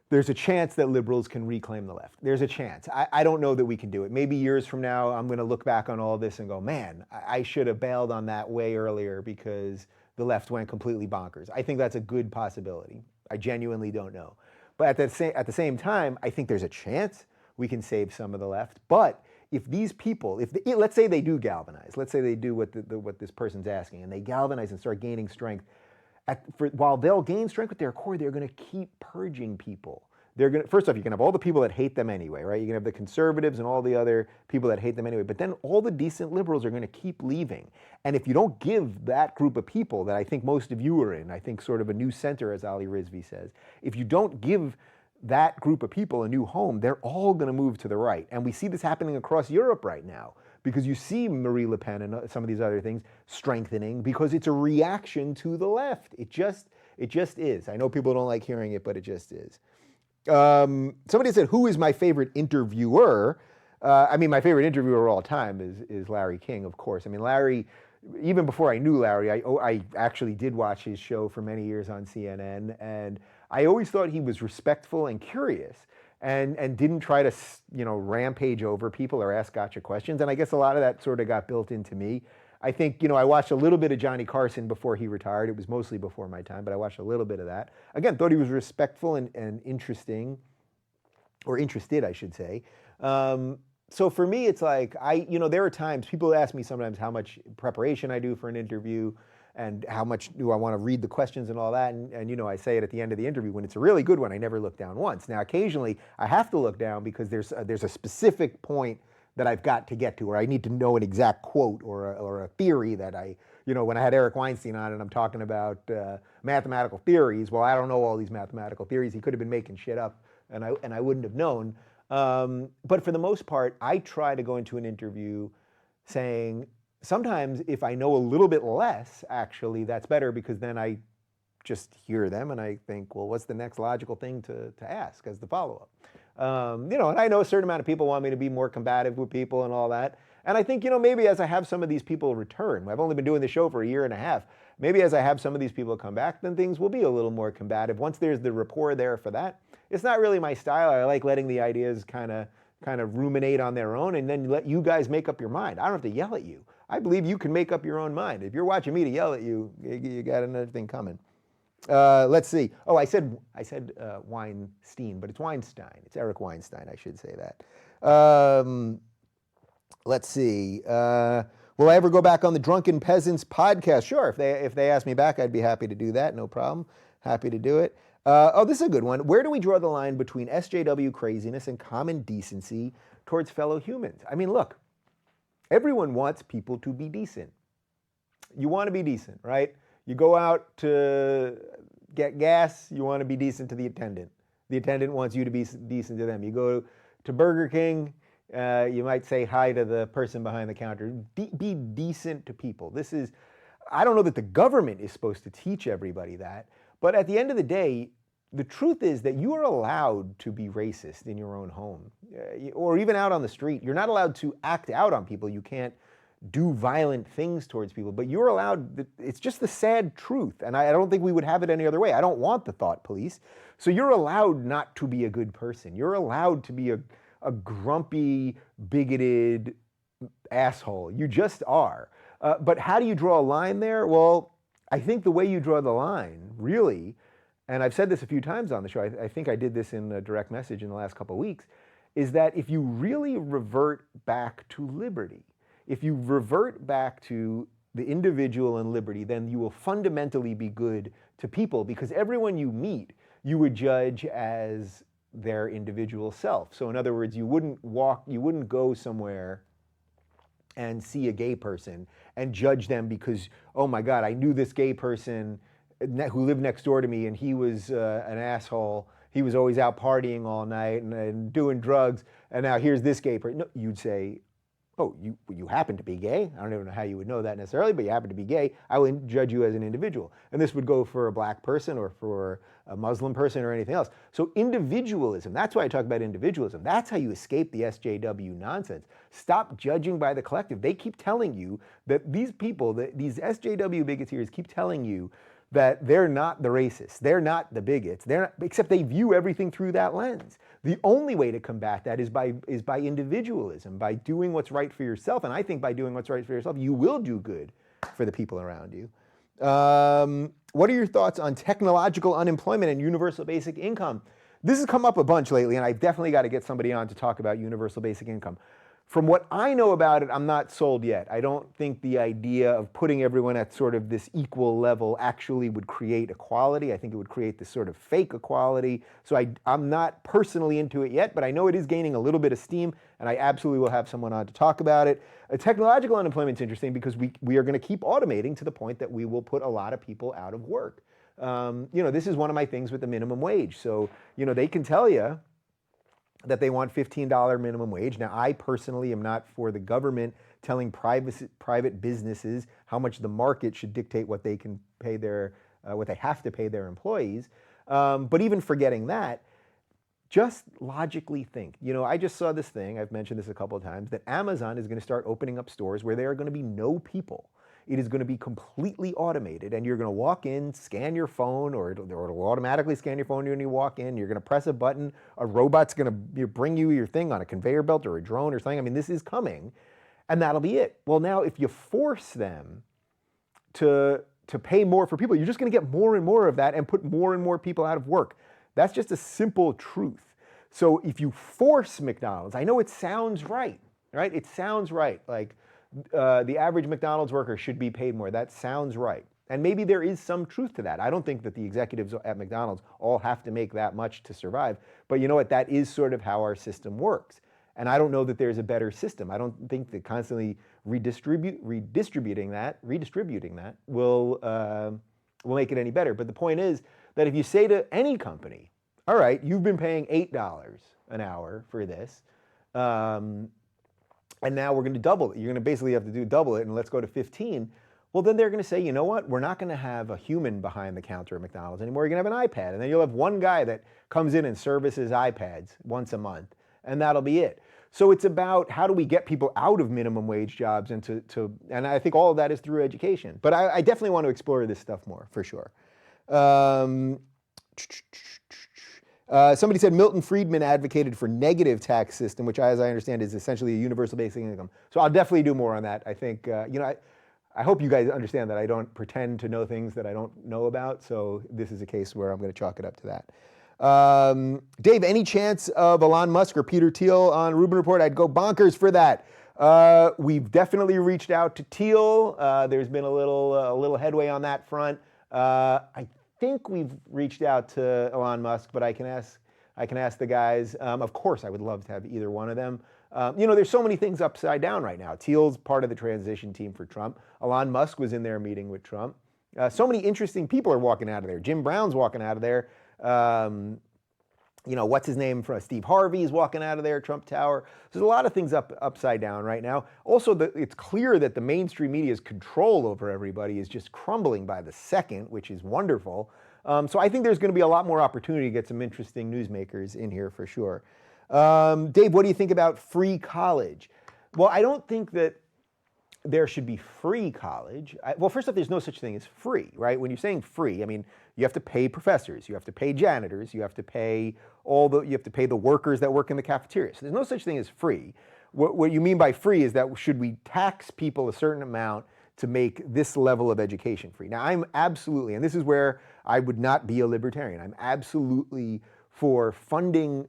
there's a chance that liberals can reclaim the left. There's a chance. I don't know that we can do it. Maybe years from now, I'm going to look back on all this and go, man, I should have bailed on that way earlier because the left went completely bonkers. I think that's a good possibility. I genuinely don't know. But at the same time, I think there's a chance we can save some of the left. But if these people, let's say they do galvanize, let's say they do what this person's asking, and they galvanize and start gaining strength, while they'll gain strength with their core, they're going to keep purging people. First off, you can have all the people that hate them anyway, right? You can have the conservatives and all the other people that hate them anyway, but then all the decent liberals are going to keep leaving. And if you don't give that group of people that I think most of you are in, I think sort of a new center, as Ali Rizvi says, if you don't give that group of people a new home, they're all going to move to the right. And we see this happening across Europe right now, because you see Marie Le Pen and some of these other things strengthening because it's a reaction to the left. It just is. I know people don't like hearing it, but it just is. Somebody said, who is my favorite interviewer? My favorite interviewer of all time is Larry King, of course. I mean, Larry, even before I knew Larry, I actually did watch his show for many years on CNN, and I always thought he was respectful and curious. And didn't try to, rampage over people or ask gotcha questions. And I guess a lot of that sort of got built into me. I think, I watched a little bit of Johnny Carson before he retired. It was mostly before my time, but I watched a little bit of that. Again, thought he was respectful and interesting, or interested, I should say. So for me, it's like, there are times, people ask me sometimes how much preparation I do for an interview, and how much do I want to read the questions and all that, and I say it at the end of the interview. When it's a really good one, I never look down once. Now, occasionally, I have to look down because there's a specific point that I've got to get to, or I need to know an exact quote or a theory that when I had Eric Weinstein on and I'm talking about mathematical theories, well, I don't know all these mathematical theories. He could have been making shit up, and I wouldn't have known. But for the most part, I try to go into an interview saying, sometimes if I know a little bit less, actually, that's better, because then I just hear them and I think, well, what's the next logical thing to ask as the follow-up? And I know a certain amount of people want me to be more combative with people and all that. And I think, maybe as I have some of these people return, I've only been doing the show for a year and a half, maybe as I have some of these people come back, then things will be a little more combative. Once there's the rapport there for that, it's not really my style. I like letting the ideas kind of ruminate on their own, and then let you guys make up your mind. I don't have to yell at you. I believe you can make up your own mind. If you're watching me to yell at you, you got another thing coming. Let's see. Oh, I said Weinstein, but it's Weinstein. It's Eric Weinstein, I should say that. Let's see. Will I ever go back on the Drunken Peasants podcast? Sure. If they ask me back, I'd be happy to do that. No problem. Happy to do it. This is a good one. Where do we draw the line between SJW craziness and common decency towards fellow humans? I mean, look, everyone wants people to be decent. You want to be decent, right? You go out to get gas, you want to be decent to the attendant. The attendant wants you to be decent to them. You go to Burger King. You might say hi to the person behind the counter. Be decent to people. I don't know that the government is supposed to teach everybody that, but at the end of the day, the truth is that you are allowed to be racist in your own home, or even out on the street. You're not allowed to act out on people. You can't do violent things towards people, but you're allowed. It's just the sad truth, and I don't think we would have it any other way. I don't want the thought police. So you're allowed not to be a good person. You're allowed to be a grumpy, bigoted asshole. You just are. But how do you draw a line there? Well, I think the way you draw the line, really, and I've said this a few times on the show, I think I did this in a direct message in the last couple of weeks, is that if you really revert back to liberty, if you revert back to the individual and liberty, then you will fundamentally be good to people, because everyone you meet, you would judge as their individual self. So in other words, you wouldn't go somewhere and see a gay person and judge them because, oh my God, I knew this gay person who lived next door to me and he was an asshole. He was always out partying all night and doing drugs, and now here's this gay person. No, you'd say, oh, you happen to be gay? I don't even know how you would know that necessarily, but you happen to be gay. I would judge you as an individual. And this would go for a black person or for a Muslim person or anything else. So individualism, that's why I talk about individualism. That's how you escape the SJW nonsense. Stop judging by the collective. They keep telling you that these people, these SJW bigoteers keep telling you that they're not the racists, they're not the bigots, except they view everything through that lens. The only way to combat that is by individualism, by doing what's right for yourself. And I think by doing what's right for yourself, you will do good for the people around you. What are your thoughts on technological unemployment and universal basic income? This has come up a bunch lately, and I've definitely got to get somebody on to talk about universal basic income. From what I know about it, I'm not sold yet. I don't think the idea of putting everyone at sort of this equal level actually would create equality. I think it would create this sort of fake equality. So I'm not personally into it yet, but I know it is gaining a little bit of steam, and I absolutely will have someone on to talk about it. Technological unemployment is interesting because we are going to keep automating to the point that we will put a lot of people out of work. This is one of my things with the minimum wage. So, they can tell you that they want $15 minimum wage. Now, I personally am not for the government telling private businesses how much the market should dictate what they can pay what they have to pay their employees. But even forgetting that, just logically think. I just saw this thing, I've mentioned this a couple of times, that Amazon is going to start opening up stores where there are going to be no people. It is going to be completely automated, and you're going to walk in, scan your phone, or it'll automatically scan your phone when you walk in. You're going to press a button. A robot's going to bring you your thing on a conveyor belt or a drone or something. I mean, this is coming, and that'll be it. Well, now if you force them to pay more for people, you're just going to get more and more of that and put more and more people out of work. That's just a simple truth. So if you force McDonald's, I know it sounds right? It sounds right. Like, the average McDonald's worker should be paid more. That sounds right. And maybe there is some truth to that. I don't think that the executives at McDonald's all have to make that much to survive. But you know what? That is sort of how our system works. And I don't know that there's a better system. I don't think that constantly redistributing that will make it any better. But the point is that if you say to any company, all right, you've been paying $8 an hour for this, and now we're going to double it. You're going to basically have to double it, and let's go to 15. Well, then they're going to say, you know what? We're not going to have a human behind the counter at McDonald's anymore. You're going to have an iPad, and then you'll have one guy that comes in and services iPads once a month, and that'll be it. So it's about how do we get people out of minimum wage jobs and and I think all of that is through education. But I definitely want to explore this stuff more, for sure. Somebody said Milton Friedman advocated for negative tax system, which, as I understand, is essentially a universal basic income. So I'll definitely do more on that. I think, I hope you guys understand that I don't pretend to know things that I don't know about. So this is a case where I'm going to chalk it up to that. Dave, any chance of Elon Musk or Peter Thiel on Rubin Report? I'd go bonkers for that. We've definitely reached out to Thiel. There's been a little headway on that front. I think we've reached out to Elon Musk, but I can ask the guys. Of course, I would love to have either one of them. There's so many things upside down right now. Thiel's part of the transition team for Trump. Elon Musk was in there meeting with Trump. So many interesting people are walking out of there. Jim Brown's walking out of there. what's his name from Steve Harvey is walking out of there, Trump Tower. There's a lot of things upside down right now. Also, it's clear that the mainstream media's control over everybody is just crumbling by the second, which is wonderful. So I think there's going to be a lot more opportunity to get some interesting newsmakers in here for sure. Dave, what do you think about free college? Well, I don't think that there should be free college. Well, first off, there's no such thing as free, right? When you're saying free, I mean, you have to pay professors, you have to pay janitors, you have to pay the workers that work in the cafeteria. So there's no such thing as free. What you mean by free is that should we tax people a certain amount to make this level of education free? Now, I'm absolutely, and this is where I would not be a libertarian, I'm absolutely for funding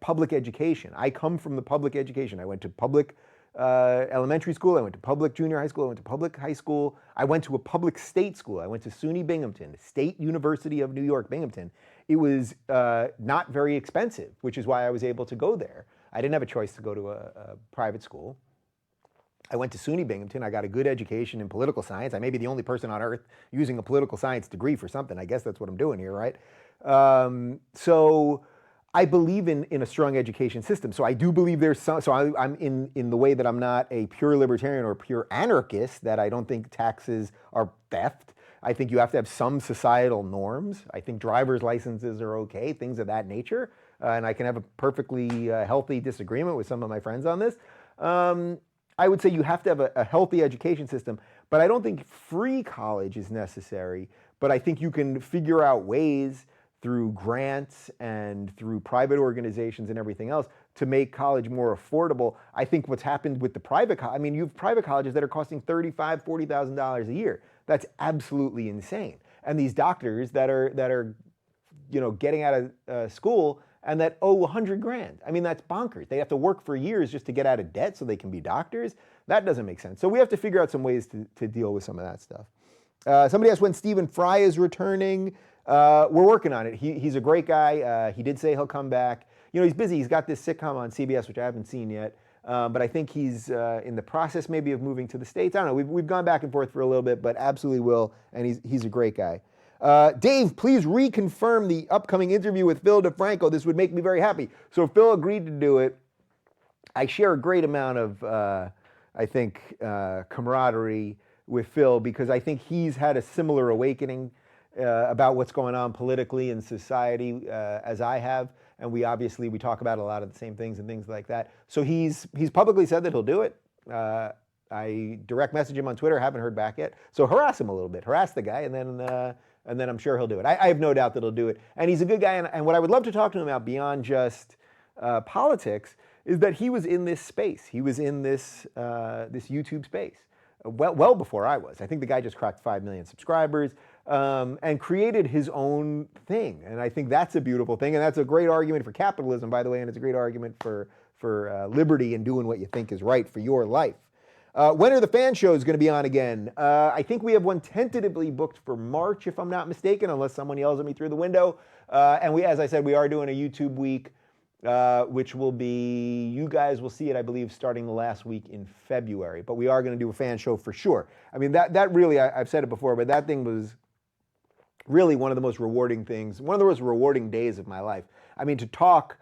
public education. I come from the public education. I went to public elementary school, I went to public junior high school, I went to public high school, I went to a public state school, I went to SUNY Binghamton, State University of New York, Binghamton. It was not very expensive, which is why I was able to go there. I didn't have a choice to go to a private school. I went to SUNY Binghamton, I got a good education in political science. I may be the only person on earth using a political science degree for something. I guess that's what I'm doing here, right? So I believe in a strong education system. So I do believe there's some, so I'm in the way that I'm not a pure libertarian or pure anarchist, that I don't think taxes are theft. I think you have to have some societal norms. I think driver's licenses are okay, things of that nature. And I can have a perfectly healthy disagreement with some of my friends on this. I would say you have to have a healthy education system, but I don't think free college is necessary. But I think you can figure out ways through grants and through private organizations and everything else to make college more affordable. I think what's happened with the private college, I mean, you have private colleges that are costing $35,000, $40,000 a year. That's absolutely insane. And these doctors that are getting out of school and that owe 100 grand. I mean, that's bonkers. They have to work for years just to get out of debt so they can be doctors. That doesn't make sense. So we have to figure out some ways to deal with some of that stuff. Somebody asked when Stephen Fry is returning. We're working on it. He's a great guy. He did say he'll come back. He's busy. He's got this sitcom on CBS, which I haven't seen yet. But I think he's in the process maybe of moving to the States. I don't know. We've gone back and forth for a little bit, but absolutely will. And he's a great guy. Dave, please reconfirm the upcoming interview with Phil DeFranco. This would make me very happy. So Phil agreed to do it. I share a great amount of, camaraderie with Phil because I think he's had a similar awakening about what's going on politically in society as I have. And we talk about a lot of the same things and things like that. So he's publicly said that he'll do it. I direct message him on Twitter, haven't heard back yet. So harass him a little bit, harass the guy, and then I'm sure he'll do it. I have no doubt that he'll do it. And he's a good guy. And what I would love to talk to him about beyond just politics is that he was in this space. He was in this YouTube space well before I was. I think the guy just cracked 5 million subscribers and created his own thing. And I think that's a beautiful thing. And that's a great argument for capitalism, by the way. And it's a great argument for liberty and doing what you think is right for your life. When are the fan shows going to be on again? I think we have one tentatively booked for March, if I'm not mistaken, unless someone yells at me through the window. And as I said, we are doing a YouTube week, which will be, you guys will see it, I believe, starting the last week in February. But we are going to do a fan show for sure. I mean, that really, I've said it before, but that thing was really one of the most rewarding things, one of the most rewarding days of my life. I mean, to talk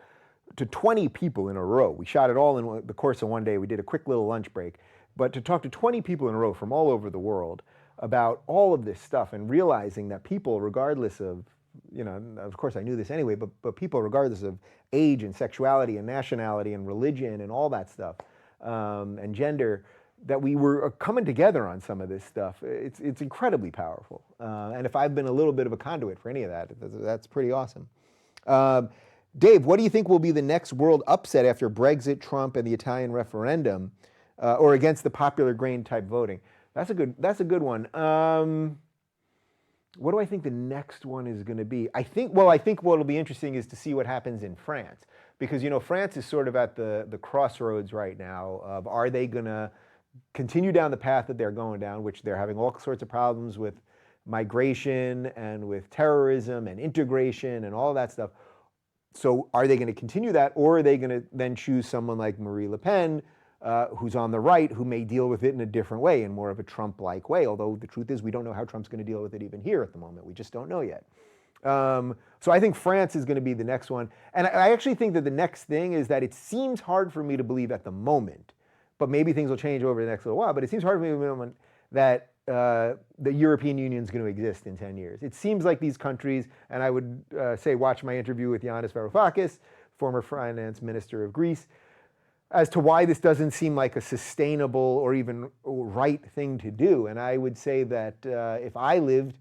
to 20 people in a row. We shot it all in the course of one day. We did a quick little lunch break. But to talk to 20 people in a row from all over the world about all of this stuff and realizing that people, regardless of, of course I knew this anyway, but people regardless of age and sexuality and nationality and religion and all that stuff, and gender, that we were coming together on some of this stuff, it's incredibly powerful. And if I've been a little bit of a conduit for any of that, that's pretty awesome. Dave, what do you think will be the next world upset after Brexit, Trump, and the Italian referendum? Or against the popular grain type voting? That's a good one. What do I think the next one is going to be? I think what will be interesting is to see what happens in France. Because, France is sort of at the crossroads right now of, are they going to continue down the path that they're going down, which they're having all sorts of problems with migration and with terrorism and integration and all that stuff. So are they going to continue that, or are they going to then choose someone like Marie Le Pen, who's on the right, who may deal with it in a different way, in more of a Trump-like way, although the truth is we don't know how Trump's going to deal with it even here at the moment. We just don't know yet. So I think France is going to be the next one. And I actually think that the next thing is that it seems hard for me to believe at the moment, but maybe things will change over the next little while, but it seems hard for me at the moment that the European Union is going to exist in 10 years. It seems like these countries, and I would say watch my interview with Yanis Varoufakis, former finance minister of Greece, as to why this doesn't seem like a sustainable or even right thing to do. And I would say that if I lived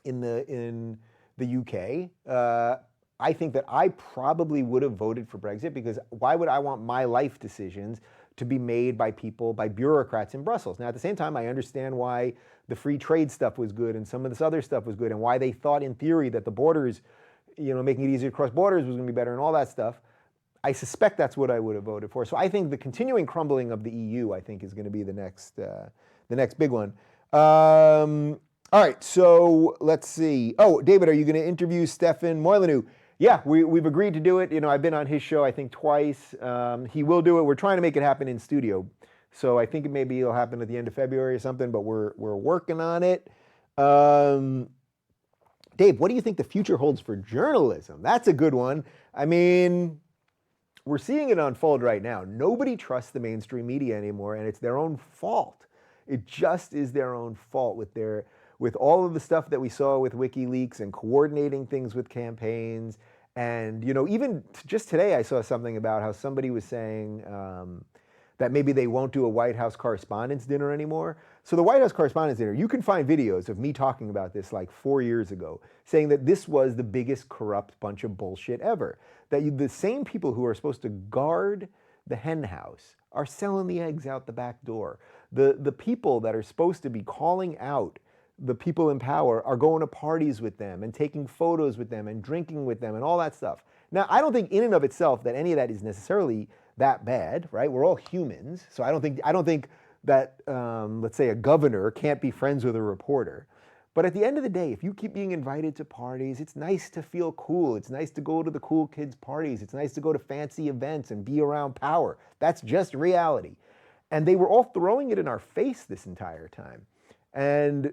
in the UK, I think that I probably would have voted for Brexit, because why would I want my life decisions to be made by people, by bureaucrats in Brussels? Now, at the same time, I understand why the free trade stuff was good and some of this other stuff was good, and why they thought in theory that the borders, making it easier to cross borders was going to be better and all that stuff. I suspect that's what I would have voted for. So I think the continuing crumbling of the EU, I think, is going to be the next big one. All right, so let's see. Oh, David, are you going to interview Stefan Moilenou? Yeah, we've agreed to do it. I've been on his show, I think, twice. He will do it. We're trying to make it happen in studio. So I think maybe it'll happen at the end of February or something, but we're working on it. Dave, what do you think the future holds for journalism? That's a good one. I mean, we're seeing it unfold right now. Nobody trusts the mainstream media anymore, and it's their own fault. It just is their own fault with all of the stuff that we saw with WikiLeaks and coordinating things with campaigns. And, even just today I saw something about how somebody was saying that maybe they won't do a White House Correspondents' Dinner anymore. So the White House Correspondents' Dinner, you can find videos of me talking about this like 4 years ago, saying that this was the biggest corrupt bunch of bullshit ever. That the same people who are supposed to guard the hen house are selling the eggs out the back door. The people that are supposed to be calling out the people in power are going to parties with them and taking photos with them and drinking with them and all that stuff. Now, I don't think in and of itself that any of that is necessarily that bad, right? We're all humans, so I don't think that let's say a governor can't be friends with a reporter. But at the end of the day, if you keep being invited to parties, it's nice to feel cool. It's nice to go to the cool kids' parties. It's nice to go to fancy events and be around power. That's just reality. And they were all throwing it in our face this entire time. And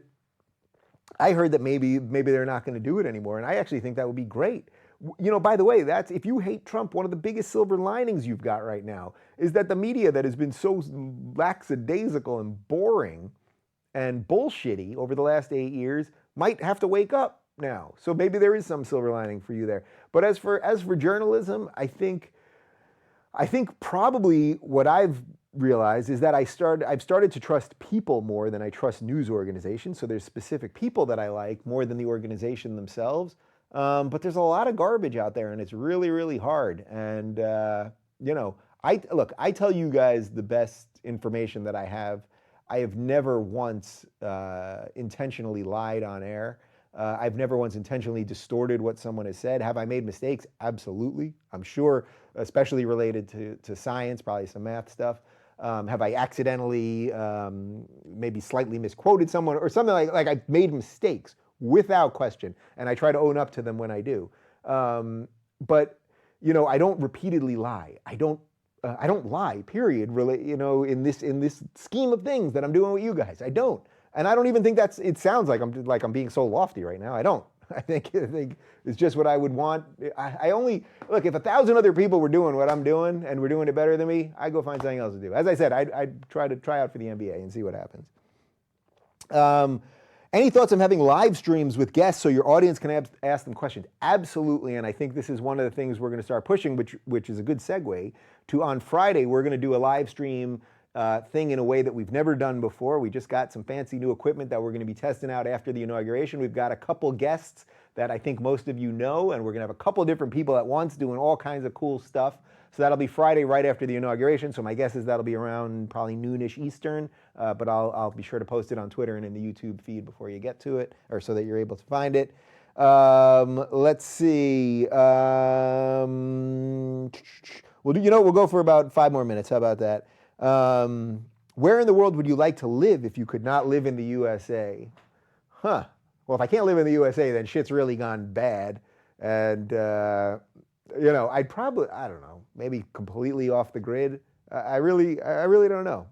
I heard that maybe they're not going to do it anymore, and I actually think that would be great. By the way, that's, if you hate Trump, one of the biggest silver linings you've got right now is that the media that has been so lackadaisical and boring and bullshitty over the last 8 years might have to wake up now. So maybe there is some silver lining for you there. But as for journalism, I think probably what I've realized is that I've started to trust people more than I trust news organizations. So there's specific people that I like more than the organization themselves. But there's a lot of garbage out there, and it's really, really hard. And I tell you guys the best information that I have. I have never once intentionally lied on air. I've never once intentionally distorted what someone has said. Have I made mistakes? Absolutely. I'm sure, especially related to science, probably some math stuff. Have I accidentally maybe slightly misquoted someone or something like I've made mistakes without question, and I try to own up to them when I do. But I don't repeatedly lie. I don't lie. Period. Really, in this scheme of things that I'm doing with you guys, I don't. And I don't even think it sounds like I'm being so lofty right now. I don't. I think it's just what I would want. I only look, if 1,000 other people were doing what I'm doing and were doing it better than me, I'd go find something else to do. As I said, I'd try out for the NBA and see what happens. Any thoughts on having live streams with guests so your audience can ask them questions? Absolutely, and I think this is one of the things we're going to start pushing, which is a good segue to on Friday. We're going to do a live stream thing in a way that we've never done before. We just got some fancy new equipment that we're going to be testing out after the inauguration. We've got a couple guests that I think most of you know, and we're going to have a couple different people at once doing all kinds of cool stuff. So that'll be Friday right after the inauguration. So my guess is that'll be around probably noonish Eastern, but I'll be sure to post it on Twitter and in the YouTube feed before you get to it, or so that you're able to find it. Let's see. We'll go for about 5 more minutes. How about that? Where in the world would you like to live if you could not live in the USA? Well, if I can't live in the USA, then shit's really gone bad. And, I'd probably, I don't know, maybe completely off the grid. I really don't know.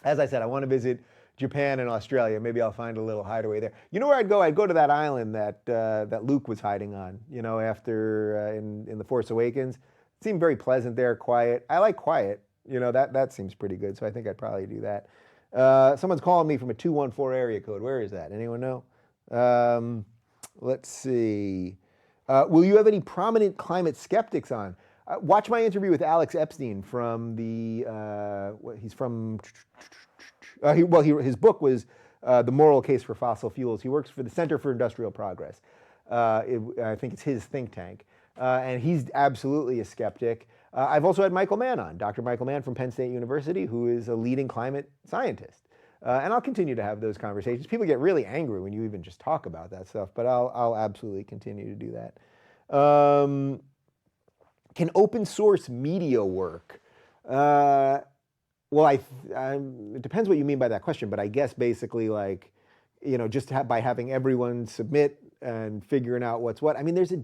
As I said, I want to visit Japan and Australia. Maybe I'll find a little hideaway there. You know where I'd go? I'd go to that island that that Luke was hiding on. You know, after in The Force Awakens, it seemed very pleasant there, quiet. I like quiet. You know, that seems pretty good. So I think I'd probably do that. Someone's calling me from a 214 area code. Where is that? Anyone know? Let's see. Will you have any prominent climate skeptics on? Watch my interview with Alex Epstein from the. He's from. His book was The Moral Case for Fossil Fuels. He works for the Center for Industrial Progress. I think it's his think tank. And he's absolutely a skeptic. I've also had Michael Mann on, Dr. Michael Mann from Penn State University, who is a leading climate scientist. And I'll continue to have those conversations. People get really angry when you even just talk about that stuff, but I'll absolutely continue to do that. Can open source media work? Well, it depends what you mean by that question, but I guess basically like, you know, just by having everyone submit and figuring out what's what. I mean, there's a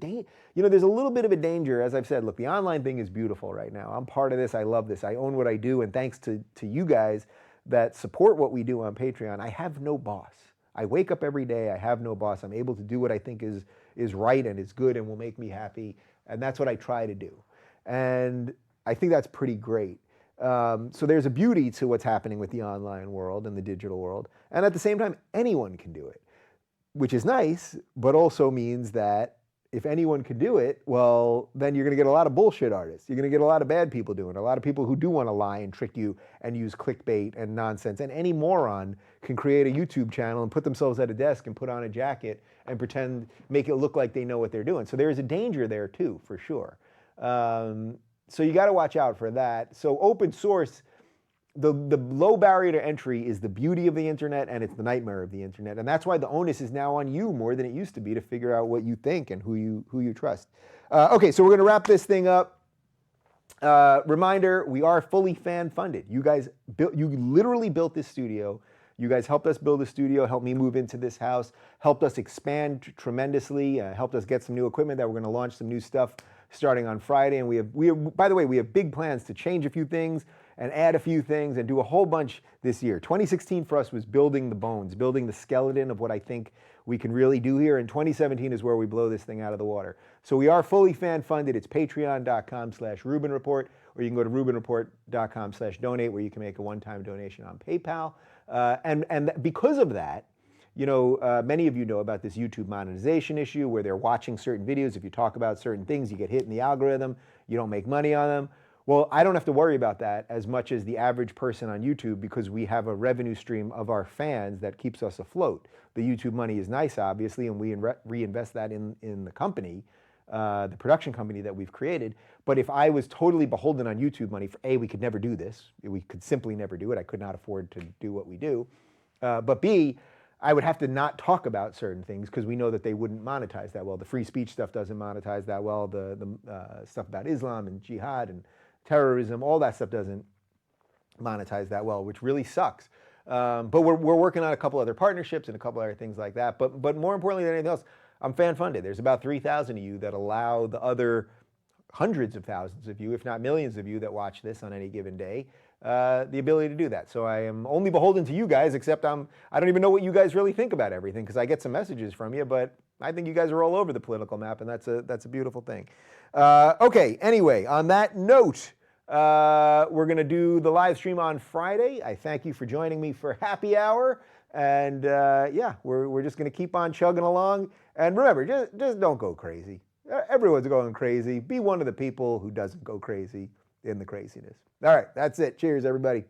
little bit of a danger, as I've said. Look, the online thing is beautiful right now. I'm part of this. I love this. I own what I do, and thanks to you guys that support what we do on Patreon, I have no boss. I wake up every day. I have no boss. I'm able to do what I think is right and is good and will make me happy, and that's what I try to do. And I think that's pretty great. So there's a beauty to what's happening with the online world and the digital world. And at the same time, anyone can do it, which is nice, but also means that if anyone can do it, well, then you're going to get a lot of bullshit artists. You're going to get a lot of bad people doing it, a lot of people who do want to lie and trick you and use clickbait and nonsense. And any moron can create a YouTube channel and put themselves at a desk and put on a jacket and make it look like they know what they're doing. So there is a danger there too, for sure. So you got to watch out for that. So open source, the low barrier to entry is the beauty of the internet, and it's the nightmare of the internet. And that's why the onus is now on you more than it used to be to figure out what you think and who you trust. Okay, so we're going to wrap this thing up. Reminder, we are fully fan funded. You guys you literally built this studio. You guys helped us build a studio, helped me move into this house, helped us expand tremendously, helped us get some new equipment that we're going to launch some new stuff starting on Friday. And we have, by the way, we have big plans to change a few things and add a few things and do a whole bunch this year. 2016 for us was building the bones, building the skeleton of what I think we can really do here. And 2017 is where we blow this thing out of the water. So we are fully fan funded. It's patreon.com/Rubin Report, or you can go to rubinreport.com/donate, where you can make a one-time donation on PayPal. And because of that, you know, many of you know about this YouTube monetization issue where they're watching certain videos. If you talk about certain things, you get hit in the algorithm. You don't make money on them. Well, I don't have to worry about that as much as the average person on YouTube, because we have a revenue stream of our fans that keeps us afloat. The YouTube money is nice, obviously, and we reinvest that in the company, the production company that we've created. But if I was totally beholden on YouTube money, we could never do this. We could simply never do it. I could not afford to do what we do. But B, I would have to not talk about certain things because we know that they wouldn't monetize that well. The free speech stuff doesn't monetize that well. The stuff about Islam and jihad and terrorism, all that stuff doesn't monetize that well, which really sucks. But we're working on a couple other partnerships and a couple other things like that. But more importantly than anything else, I'm fan funded. There's about 3,000 of you that allow the other hundreds of thousands of you, if not millions of you that watch this on any given day, the ability to do that. So I am only beholden to you guys, except I don't even know what you guys really think about everything, because I get some messages from you, but I think you guys are all over the political map, and that's a beautiful thing. Okay, anyway, on that note, we're going to do the live stream on Friday. I thank you for joining me for happy hour, and yeah, we're just going to keep on chugging along. And remember, just don't go crazy. Everyone's going crazy. Be one of the people who doesn't go crazy in the craziness. All right, that's it. Cheers, everybody.